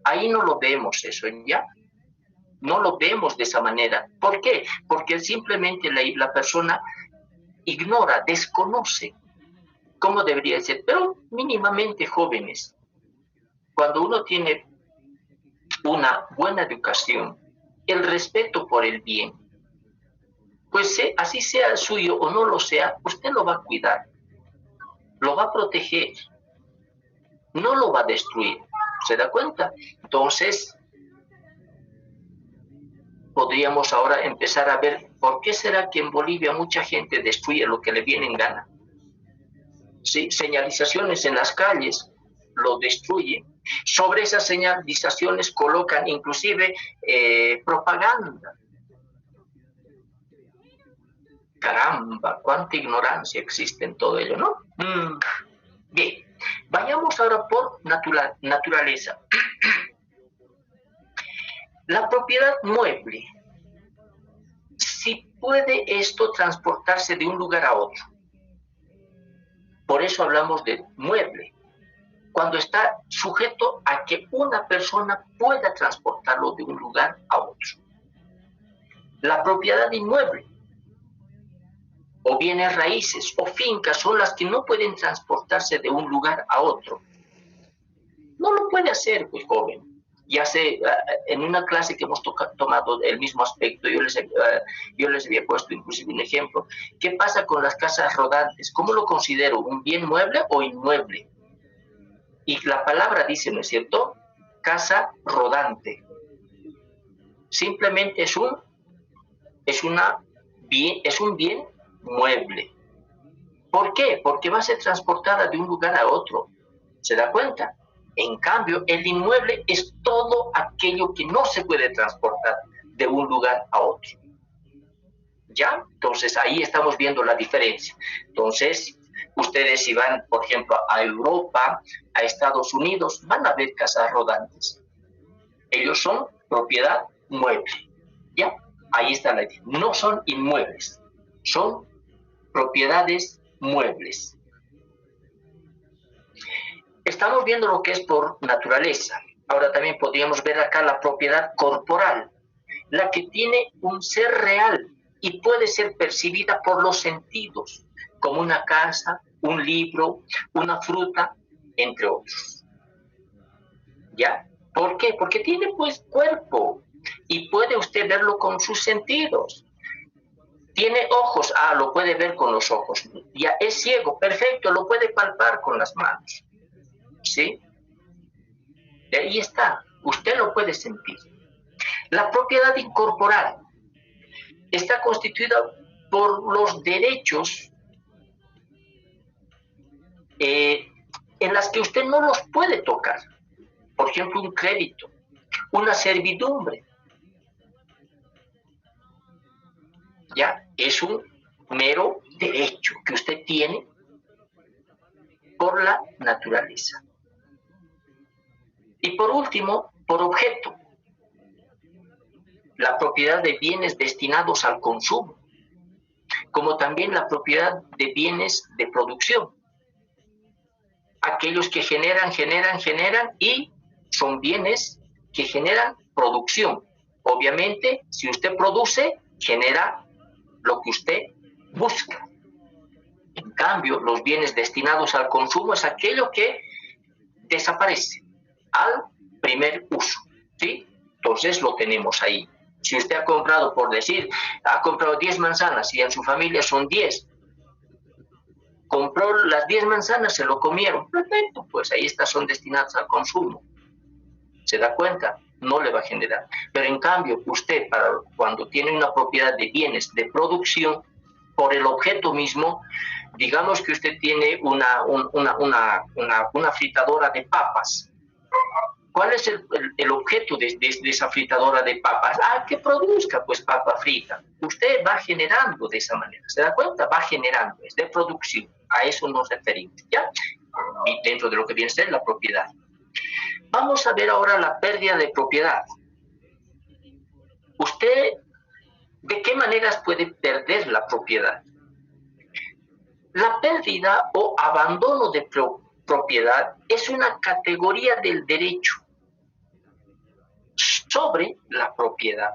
Ahí no lo vemos eso, ¿ya? No lo vemos de esa manera. ¿Por qué? Porque simplemente la persona ignora, desconoce cómo debería ser. Pero mínimamente, jóvenes, cuando uno tiene una buena educación, el respeto por el bien, pues así sea suyo o no lo sea, usted lo va a cuidar, lo va a proteger, no lo va a destruir. ¿Se da cuenta? Entonces, podríamos ahora empezar a ver por qué será que en Bolivia mucha gente destruye lo que le viene en gana. ¿Sí? Señalizaciones en las calles lo destruyen. Sobre esas señalizaciones colocan inclusive propaganda. Caramba, cuánta ignorancia existe en todo ello, ¿no? Bien, vayamos ahora por naturaleza. La propiedad mueble. Si puede esto transportarse de un lugar a otro. Por eso hablamos de mueble. Cuando está sujeto a que una persona pueda transportarlo de un lugar a otro. La propiedad inmueble, o bienes raíces, o fincas, son las que no pueden transportarse de un lugar a otro. No lo puede hacer, pues, joven. Ya sé, en una clase que hemos tomado el mismo aspecto, yo les había puesto inclusive un ejemplo. ¿Qué pasa con las casas rodantes? ¿Cómo lo considero? ¿Un bien mueble o inmueble? Y la palabra dice, ¿no es cierto? Casa rodante. Simplemente es un bien mueble. ¿Por qué? Porque va a ser transportada de un lugar a otro. ¿Se da cuenta? En cambio, el inmueble es todo aquello que no se puede transportar de un lugar a otro. ¿Ya? Entonces, ahí estamos viendo la diferencia. Entonces, ustedes si van, por ejemplo, a Europa, a Estados Unidos, van a ver casas rodantes. Ellos son propiedad mueble. ¿Ya? Ahí está la idea. No son inmuebles, son propiedades muebles. Estamos viendo lo que es por naturaleza. Ahora también podríamos ver acá la propiedad corporal. la que tiene un ser real y puede ser percibida por los sentidos, como una casa, un libro, una fruta, entre otros. ¿Ya? ¿Por qué? Porque tiene pues cuerpo y puede usted verlo con sus sentidos. Tiene ojos, lo puede ver con los ojos. Ya es ciego, perfecto, lo puede palpar con las manos. ¿Sí? De ahí está, usted lo puede sentir. La propiedad incorporal está constituida por los derechos en las que usted no los puede tocar. Por ejemplo, un crédito, una servidumbre. Ya es un mero derecho que usted tiene por la naturaleza. Y por último, por objeto, la propiedad de bienes destinados al consumo, como también la propiedad de bienes de producción. Aquellos que generan y son bienes que generan producción. Obviamente, si usted produce, genera lo que usted busca. En cambio, los bienes destinados al consumo es aquello que desaparece al primer uso, ¿sí? Entonces lo tenemos ahí. Si usted ha comprado, por decir, ha comprado 10 manzanas y en su familia son 10, compró las 10 manzanas, se lo comieron, perfecto, pues ahí estas son destinadas al consumo. ¿Se da cuenta? No le va a generar. Pero en cambio, usted, cuando tiene una propiedad de bienes de producción, por el objeto mismo, digamos que usted tiene una fritadora de papas. ¿Cuál es el objeto de esa fritadora de papas? Que produzca pues papa frita. Usted va generando de esa manera. ¿Se da cuenta? Va generando, es de producción. A eso nos referimos, ¿ya? Y dentro de lo que viene a ser la propiedad. Vamos a ver ahora la pérdida de propiedad. ¿Usted de qué maneras puede perder la propiedad? La pérdida o abandono de propiedad es una categoría del derecho sobre la propiedad,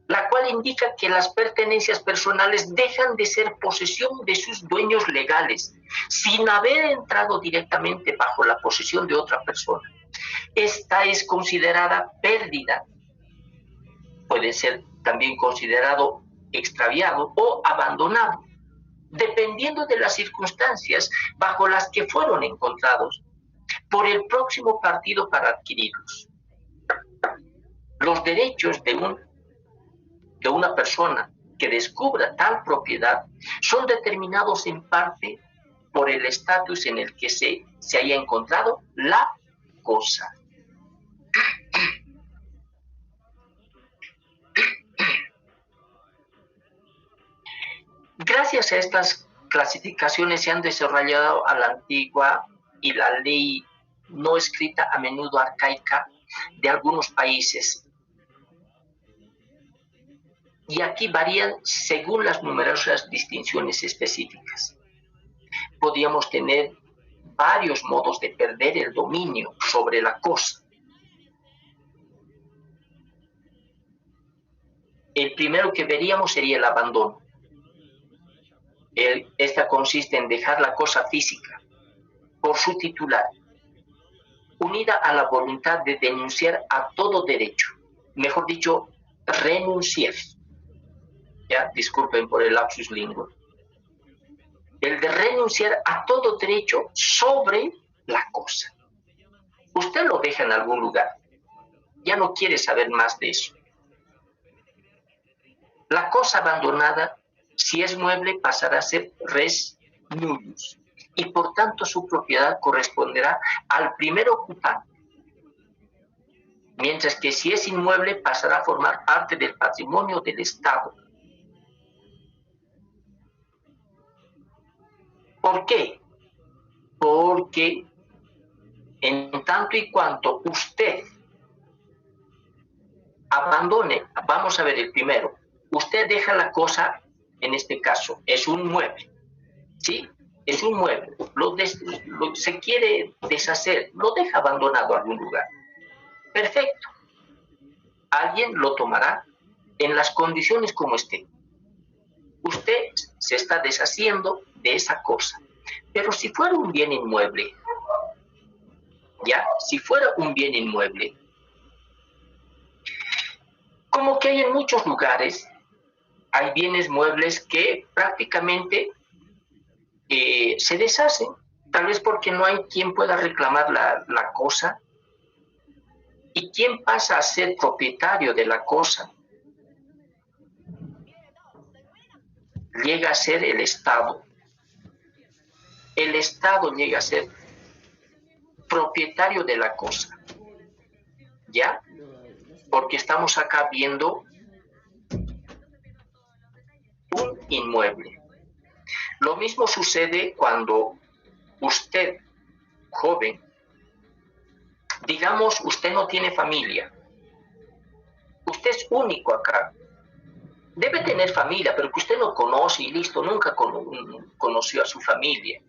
la cual indica que las pertenencias personales dejan de ser posesión de sus dueños legales, sin haber entrado directamente bajo la posesión de otra persona. Esta es considerada pérdida. Puede ser también considerado extraviado o abandonado, dependiendo de las circunstancias bajo las que fueron encontrados por el próximo partido para adquirirlos. Los derechos de una persona que descubra tal propiedad son determinados en parte por el estatus en el que se haya encontrado la cosa. Gracias a estas clasificaciones se han desarrollado a la antigua y la ley no escrita, a menudo arcaica, de algunos países. Y aquí varían según las numerosas distinciones específicas. Podríamos tener varios modos de perder el dominio sobre la cosa. El primero que veríamos sería el abandono. Esta consiste en dejar la cosa física por su titular, unida a la voluntad de denunciar a todo derecho, mejor dicho, renunciar. Ya, disculpen por el lapsus lingua. El de renunciar a todo derecho sobre la cosa. Usted lo deja en algún lugar, ya no quiere saber más de eso. La cosa abandonada, si es mueble, pasará a ser res nullius, y por tanto su propiedad corresponderá al primer ocupante, mientras que si es inmueble pasará a formar parte del patrimonio del Estado. ¿Por qué? Porque en tanto y cuanto usted abandone, vamos a ver el primero, usted deja la cosa, en este caso, es un mueble, ¿sí? Es un mueble, se quiere deshacer, lo deja abandonado a algún lugar. Perfecto. alguien lo tomará en las condiciones como esté. Usted se está deshaciendo de esa cosa. Pero si fuera un bien inmueble, ¿ya? Si fuera un bien inmueble, como que hay en muchos lugares, hay bienes muebles que prácticamente se deshacen, tal vez porque no hay quien pueda reclamar la cosa. ¿Y quién pasa a ser propietario de la cosa? Llega a ser el Estado. El Estado llega a ser propietario de la cosa. ¿Ya? Porque estamos acá viendo un inmueble. Lo mismo sucede cuando usted, joven, digamos, usted no tiene familia. Usted es único acá. Debe tener familia, pero que usted no conoce y listo, nunca conoció a su familia.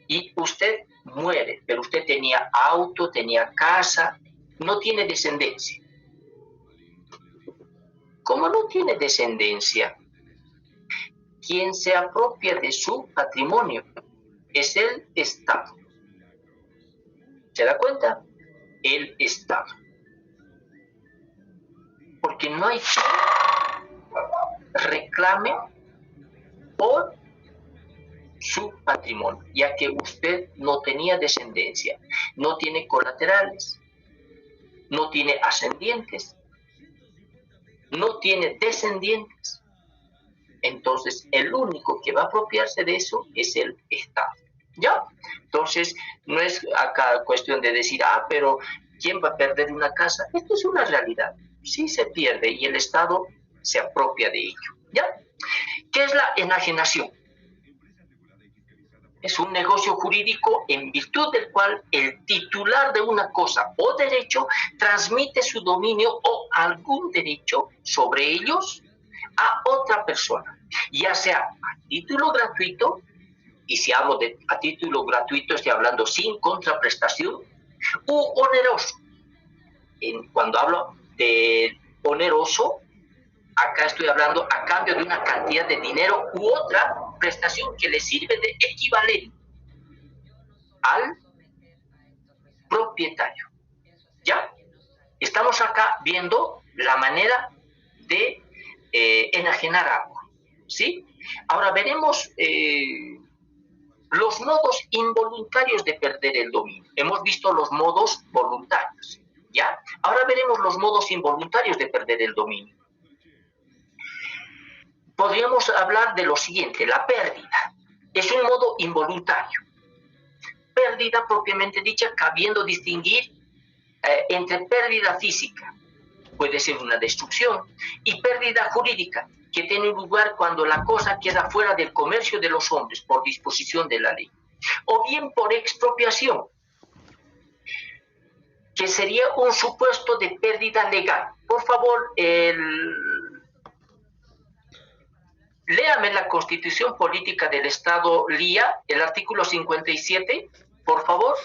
Y usted muere, pero usted tenía auto, tenía casa, no tiene descendencia. Como no tiene descendencia, quien se apropia de su patrimonio es el Estado. ¿Se da cuenta? El Estado. Porque no hay quien reclame por su patrimonio, ya que usted no tenía descendencia, no tiene colaterales, no tiene ascendientes, no tiene descendientes. Entonces, el único que va a apropiarse de eso es el Estado. ¿Ya? Entonces, no es acá cuestión de decir, pero ¿quién va a perder una casa? Esto es una realidad. Sí se pierde y el Estado se apropia de ello. ¿Ya? ¿Qué es la enajenación? Es un negocio jurídico en virtud del cual el titular de una cosa o derecho transmite su dominio o algún derecho sobre ellos a otra persona, ya sea a título gratuito, y si hablo de a título gratuito estoy hablando sin contraprestación, u oneroso. Cuando hablo de oneroso, acá estoy hablando a cambio de una cantidad de dinero u otra prestación que le sirve de equivalente al propietario. ¿Ya? Estamos acá viendo la manera de enajenar algo. ¿Sí? Ahora veremos los modos involuntarios de perder el dominio. Hemos visto los modos voluntarios. ¿Ya? Ahora veremos los modos involuntarios de perder el dominio. Podríamos hablar de lo siguiente, la pérdida. Es un modo involuntario. Pérdida propiamente dicha, cabiendo distinguir entre pérdida física, puede ser una destrucción, y pérdida jurídica, que tiene lugar cuando la cosa queda fuera del comercio de los hombres por disposición de la ley. O bien por expropiación, que sería un supuesto de pérdida legal. Por favor, léame la Constitución Política del Estado Lía, el artículo 57, por favor.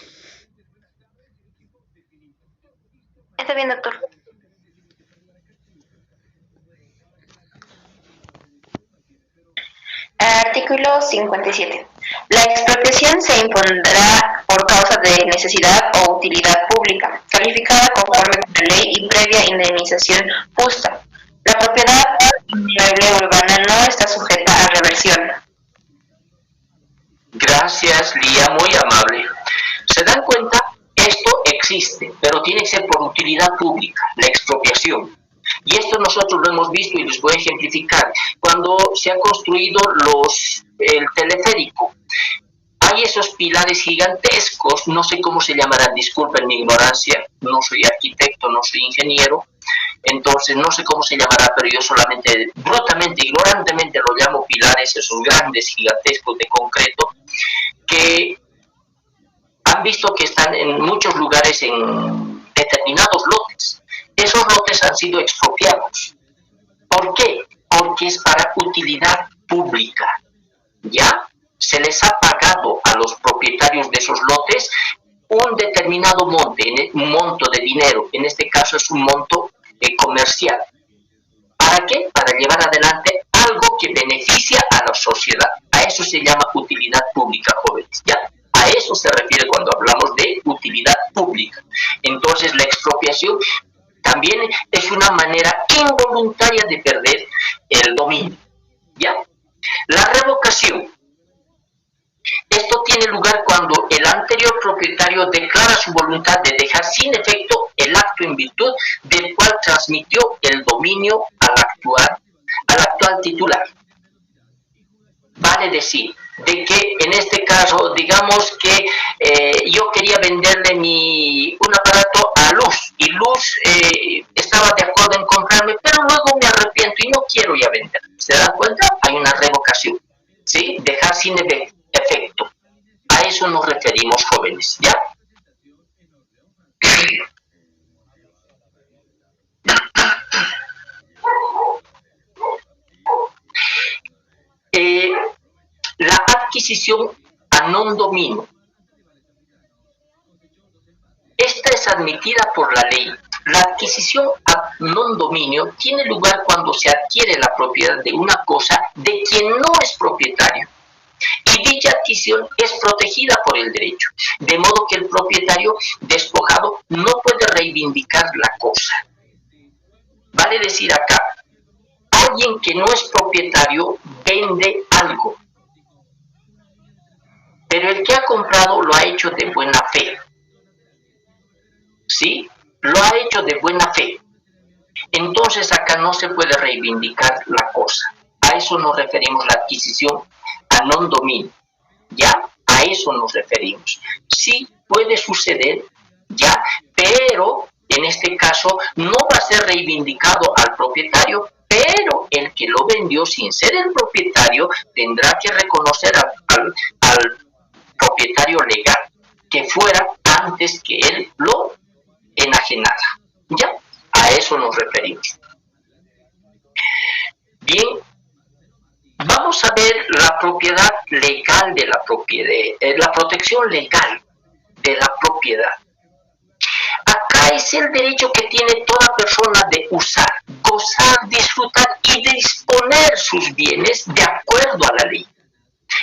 Está bien, doctor. Artículo 57. La expropiación se impondrá por causa de necesidad o utilidad pública, calificada conforme con la ley y previa indemnización justa. La propiedad inmueble urbana no está sujeta a reversión. Gracias, Lía, muy amable. ¿Se dan cuenta? Esto existe, pero tiene que ser por utilidad pública, la expropiación. Y esto nosotros lo hemos visto y les voy a ejemplificar. Cuando se ha construido el teleférico, hay esos pilares gigantescos, no sé cómo se llamarán, disculpen mi ignorancia, no soy arquitecto, no soy ingeniero, entonces no sé cómo se llamará, pero yo solamente, brutamente, ignorantemente lo llamo pilares, esos grandes, gigantescos de concreto, que han visto que están en muchos lugares en determinados lotes. Esos lotes han sido expropiados. ¿Por qué? Porque es para utilidad pública. ¿Ya? Se les ha pagado a los propietarios de esos lotes un determinado monto de dinero. En este caso es un monto comercial. ¿Para qué? Para llevar adelante algo que beneficia a la sociedad. A eso se llama utilidad pública, jóvenes, ¿ya? A eso se refiere cuando hablamos de utilidad pública. Entonces, la expropiación también es una manera involuntaria de perder el dominio, ¿ya? La revocación. Esto tiene lugar cuando el anterior propietario declara su voluntad de dejar sin efecto el acto en virtud del cual transmitió el dominio al actual titular. Vale decir, de que en este caso, digamos que yo quería venderle un aparato a Luz, y Luz estaba de acuerdo en comprarme, pero luego me arrepiento y no quiero ya vender. ¿Se dan cuenta? Hay una revocación, ¿sí? Dejar sin efecto. A eso nos referimos, jóvenes, ¿ya? La adquisición a non dominio. Esta es admitida por la ley. La adquisición a non dominio tiene lugar cuando se adquiere la propiedad de una cosa de quien no es propietario. Y dicha adquisición es protegida por el derecho, de modo que el propietario despojado no puede reivindicar la cosa. Vale decir acá, alguien que no es propietario vende algo, pero el que ha comprado lo ha hecho de buena fe. ¿Sí? Lo ha hecho de buena fe. Entonces acá no se puede reivindicar la cosa. A eso nos referimos la adquisición a non dominio. ¿Ya? A eso nos referimos. Sí puede suceder, ¿ya? Pero en este caso no va a ser reivindicado al propietario, pero el que lo vendió sin ser el propietario tendrá que reconocer al propietario legal que fuera antes que él lo enajenara. ¿Ya? A eso nos referimos. Bien, vamos a ver la propiedad legal de la propiedad, la protección legal de la propiedad. Acá es el derecho que tiene toda persona de usar, gozar, disfrutar y disponer sus bienes de acuerdo a la ley.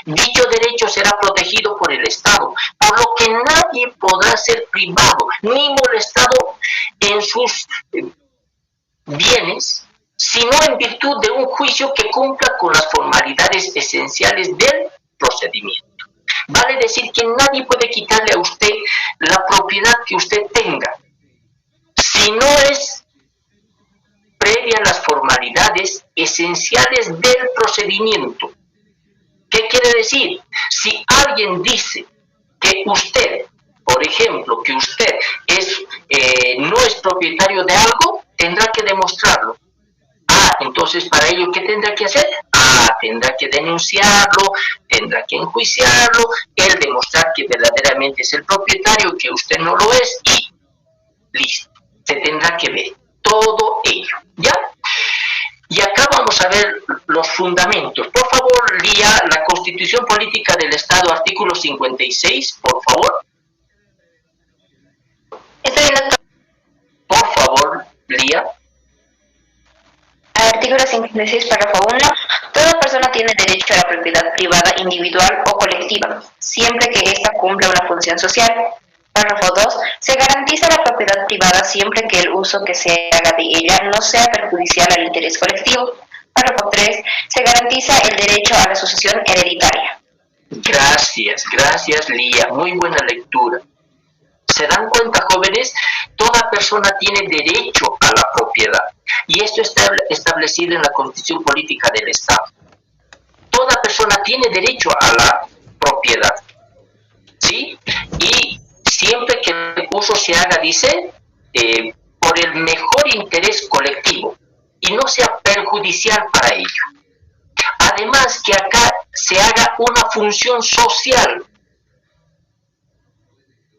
Dicho derecho será protegido por el Estado, por lo que nadie podrá ser privado ni molestado en sus bienes, sino en virtud de un juicio que cumpla con las formalidades esenciales del procedimiento. Vale decir que nadie puede quitarle a usted la propiedad que usted tenga, si no es previa a las formalidades esenciales del procedimiento. ¿Qué quiere decir? Si alguien dice que usted, por ejemplo, que usted no es propietario de algo, tendrá que demostrarlo. Entonces, para ello, ¿qué tendrá que hacer? Tendrá que denunciarlo, tendrá que enjuiciarlo, él demostrar que verdaderamente es el propietario, que usted no lo es, y listo. Se tendrá que ver todo ello, ¿ya? Y acá vamos a ver los fundamentos. Por favor, Lía, la Constitución Política del Estado, artículo 56, por favor. Estoy en la... Por favor, Lía. Artículo 56, párrafo 1. Toda persona tiene derecho a la propiedad privada, individual o colectiva, siempre que ésta cumpla una función social. Párrafo 2. Se garantiza la propiedad privada siempre que el uso que se haga de ella no sea perjudicial al interés colectivo. Párrafo 3. Se garantiza el derecho a la sucesión hereditaria. Gracias, Lía. Muy buena lectura. ¿Se dan cuenta, jóvenes? Toda persona tiene derecho a la propiedad. Y esto está establecido en la Constitución Política del Estado. Toda persona tiene derecho a la propiedad. ¿Sí? Y siempre que el uso se haga, dice, por el mejor interés colectivo y no sea perjudicial para ello. Además, que acá se haga una función social.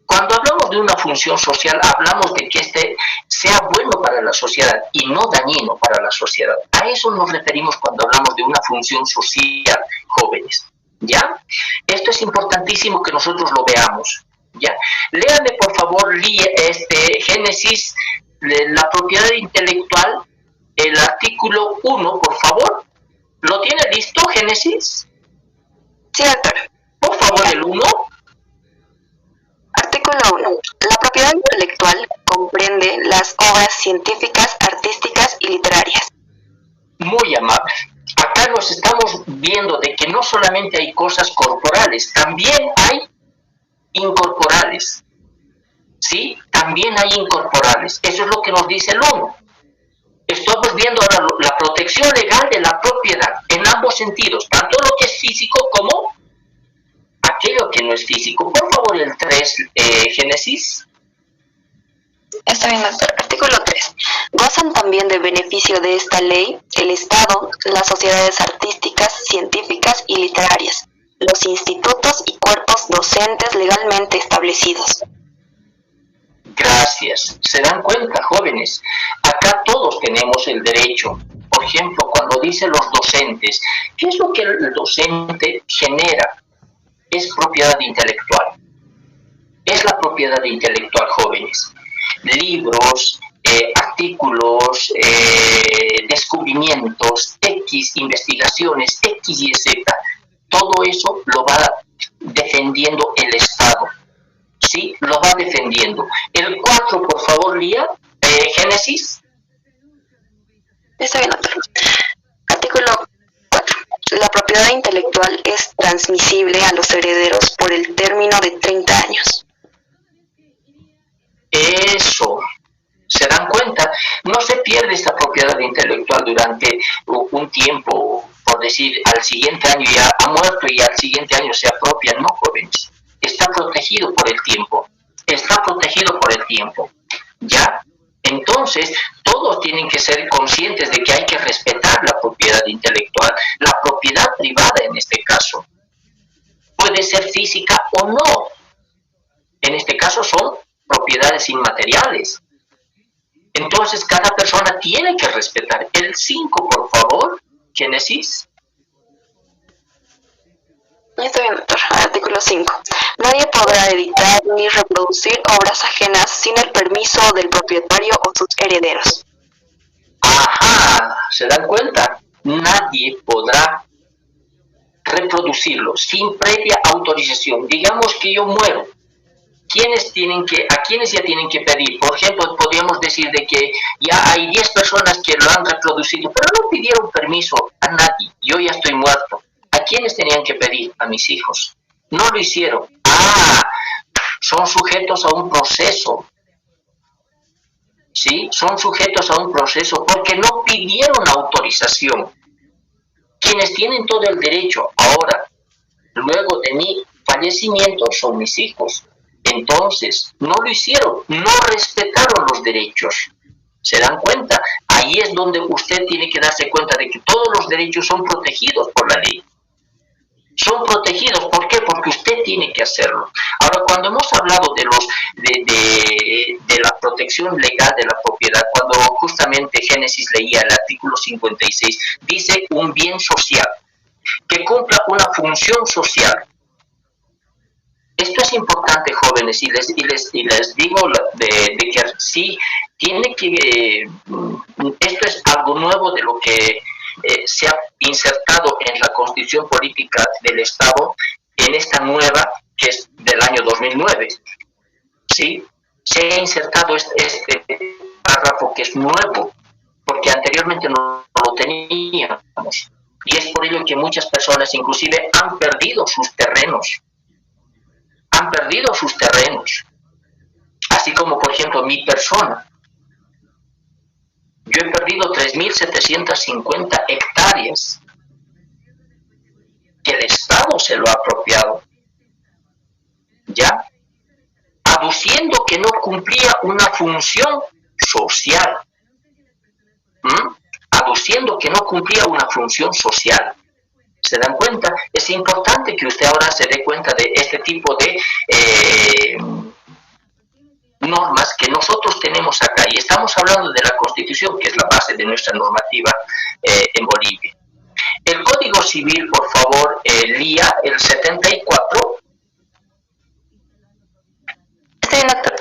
Cuando hablamos de una función social, hablamos de que este sea bueno para la sociedad y no dañino para la sociedad. A eso nos referimos cuando hablamos de una función social, jóvenes. ¿Ya? Esto es importantísimo que nosotros lo veamos. ¿Ya? Léame, por favor, Génesis, la propiedad intelectual, el artículo 1, por favor. ¿Lo tiene listo, Génesis? Sí, doctor. Por favor, el 1. Artículo 1. La propiedad intelectual comprende las obras científicas, artísticas y literarias. Muy amable. Acá nos estamos viendo de que no solamente hay cosas corporales, también hay incorporales. ¿Sí? También hay incorporales. Eso es lo que nos dice el 1. Estamos viendo ahora la protección legal de la propiedad en ambos sentidos, tanto lo que es físico como aquello que no es físico. Por favor, el 3, Génesis. Está bien, doctor. Artículo 3. Gozan también de beneficio de esta ley el Estado, las sociedades artísticas, científicas y literarias, los institutos y cuerpos docentes legalmente establecidos. Gracias. ¿Se dan cuenta, jóvenes? Acá todos tenemos el derecho. Por ejemplo, cuando dice los docentes, ¿qué es lo que el docente genera? Es propiedad intelectual. Es la propiedad intelectual, jóvenes. Libros, artículos, descubrimientos, X investigaciones, X y Z. Todo eso lo va defendiendo el Estado. ¿Sí? Lo va defendiendo. El 4, por favor, Lía. Génesis. Está bien, doctor. Artículo 4. La propiedad intelectual es transmisible a los herederos por el término de 30 años. Eso. ¿Se dan cuenta? No se pierde esta propiedad intelectual durante un tiempo, por decir, al siguiente año ya ha muerto y al siguiente año se apropia. No, jóvenes. Está protegido por el tiempo. Está protegido por el tiempo. ¿Ya? Entonces, todos tienen que ser conscientes de que hay que respetar la propiedad intelectual, la propiedad privada en este caso. Puede ser física o no. En este caso son propiedades inmateriales. Entonces, cada persona tiene que respetar. El 5, por favor, Génesis. Está bien, doctor. Artículo 5. Nadie podrá editar ni reproducir obras ajenas sin el permiso del propietario o sus herederos. Ajá, ¿se dan cuenta? Nadie podrá reproducirlo sin previa autorización. Digamos que yo muero. ¿A quiénes ya tienen que pedir? Por ejemplo, podríamos decir de que ya hay 10 personas que lo han reproducido, pero no pidieron permiso a nadie. Yo ya estoy muerto. ¿A quiénes tenían que pedir? A mis hijos. No lo hicieron. Son sujetos a un proceso. ¿Sí? Son sujetos a un proceso porque no pidieron autorización. Quienes tienen todo el derecho ahora, luego de mi fallecimiento, son mis hijos. Entonces, no lo hicieron, no respetaron los derechos. ¿Se dan cuenta? Ahí es donde usted tiene que darse cuenta de que todos los derechos son protegidos por la ley. Son protegidos, ¿por qué? Porque usted tiene que hacerlo. Ahora, cuando hemos hablado de la protección legal de la propiedad, cuando justamente Génesis leía el artículo 56, dice un bien social, que cumpla una función social. Esto es importante, jóvenes, y les digo de que sí, tiene que, esto es algo nuevo de lo que se ha insertado en la Constitución Política del Estado, en esta nueva, que es del año 2009, ¿sí? Se ha insertado este párrafo que es nuevo, porque anteriormente no lo teníamos, y es por ello que muchas personas inclusive han perdido sus terrenos, así como por ejemplo mi persona. Yo he perdido 3.750 hectáreas que el Estado se lo ha apropiado, ¿ya? Aduciendo que no cumplía una función social. Aduciendo que no cumplía una función social. ¿Se dan cuenta? Es importante que usted ahora se dé cuenta de este tipo de normas que nosotros tenemos acá. Y estamos hablando de la Constitución, que es la base de nuestra normativa en Bolivia. El Código Civil, por favor, Lía, el 74. Sí, doctor.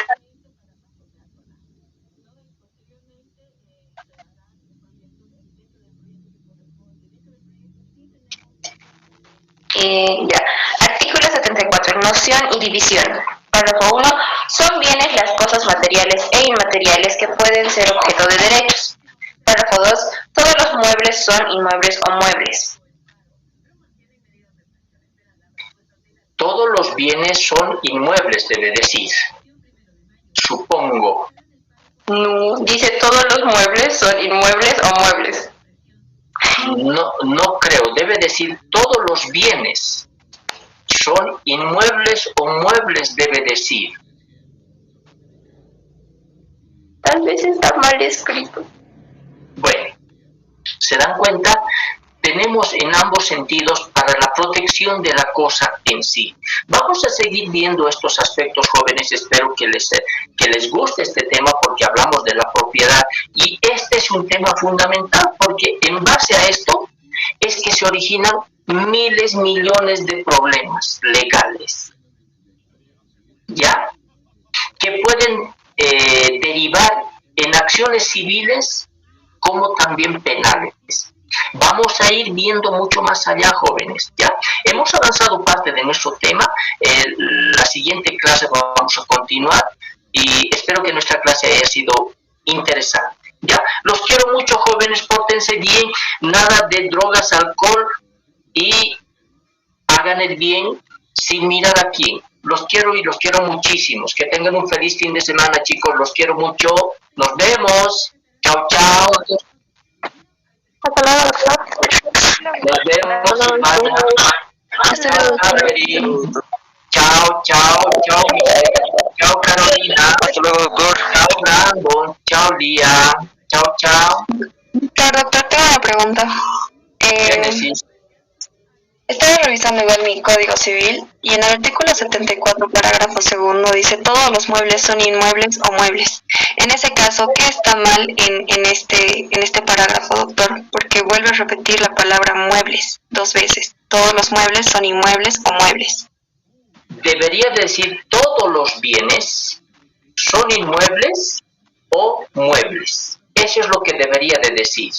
Ya. Artículo 74. Noción y división. Párrafo 1. Son bienes las cosas materiales e inmateriales que pueden ser objeto de derechos. Párrafo 2. Todos los muebles son inmuebles o muebles. Todos los bienes son inmuebles, debe decir. Supongo. No, dice todos los muebles son inmuebles o muebles. No creo, debe decir todos los bienes son inmuebles o muebles, debe decir. Tal vez está mal escrito. Bueno, ¿se dan cuenta? Tenemos en ambos sentidos para la protección de la cosa en sí. Vamos a seguir viendo estos aspectos, jóvenes. Espero que les guste este tema porque hablamos de la propiedad y este es un tema fundamental porque en base a esto es que se originan miles, millones de problemas legales, ¿ya? Que pueden derivar en acciones civiles como también penales. Vamos a ir viendo mucho más allá, jóvenes, ¿ya? Hemos avanzado parte de nuestro tema. La siguiente clase vamos a continuar y espero que nuestra clase haya sido interesante, ¿ya? Los quiero mucho, jóvenes, pórtense bien, nada de drogas, alcohol y hagan el bien sin mirar a quién. Los quiero y los quiero muchísimos. Que tengan un feliz fin de semana, chicos. Los quiero mucho. Nos vemos. Chao, chao. Hasta luego, doctor. Nos vemos, Ivana. Chao, chao, chao, Michelle. Chao, Carolina. Hasta luego, doctor. Chao, Brandon. Chao, Lía. Chao, chao. Doctor, tengo una pregunta. Génesis. Estaba revisando igual mi código civil y en el artículo 74, parágrafo segundo, dice todos los muebles son inmuebles o muebles. En ese caso, ¿qué está mal en este parágrafo, doctor? Porque vuelve a repetir la palabra muebles 2 veces. Todos los muebles son inmuebles o muebles. Debería decir todos los bienes son inmuebles o muebles. Eso es lo que debería de decir.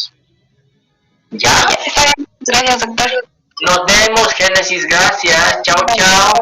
¿Ya? Está bien. Gracias, doctor. Nos vemos, Génesis. Gracias. Chao, chao.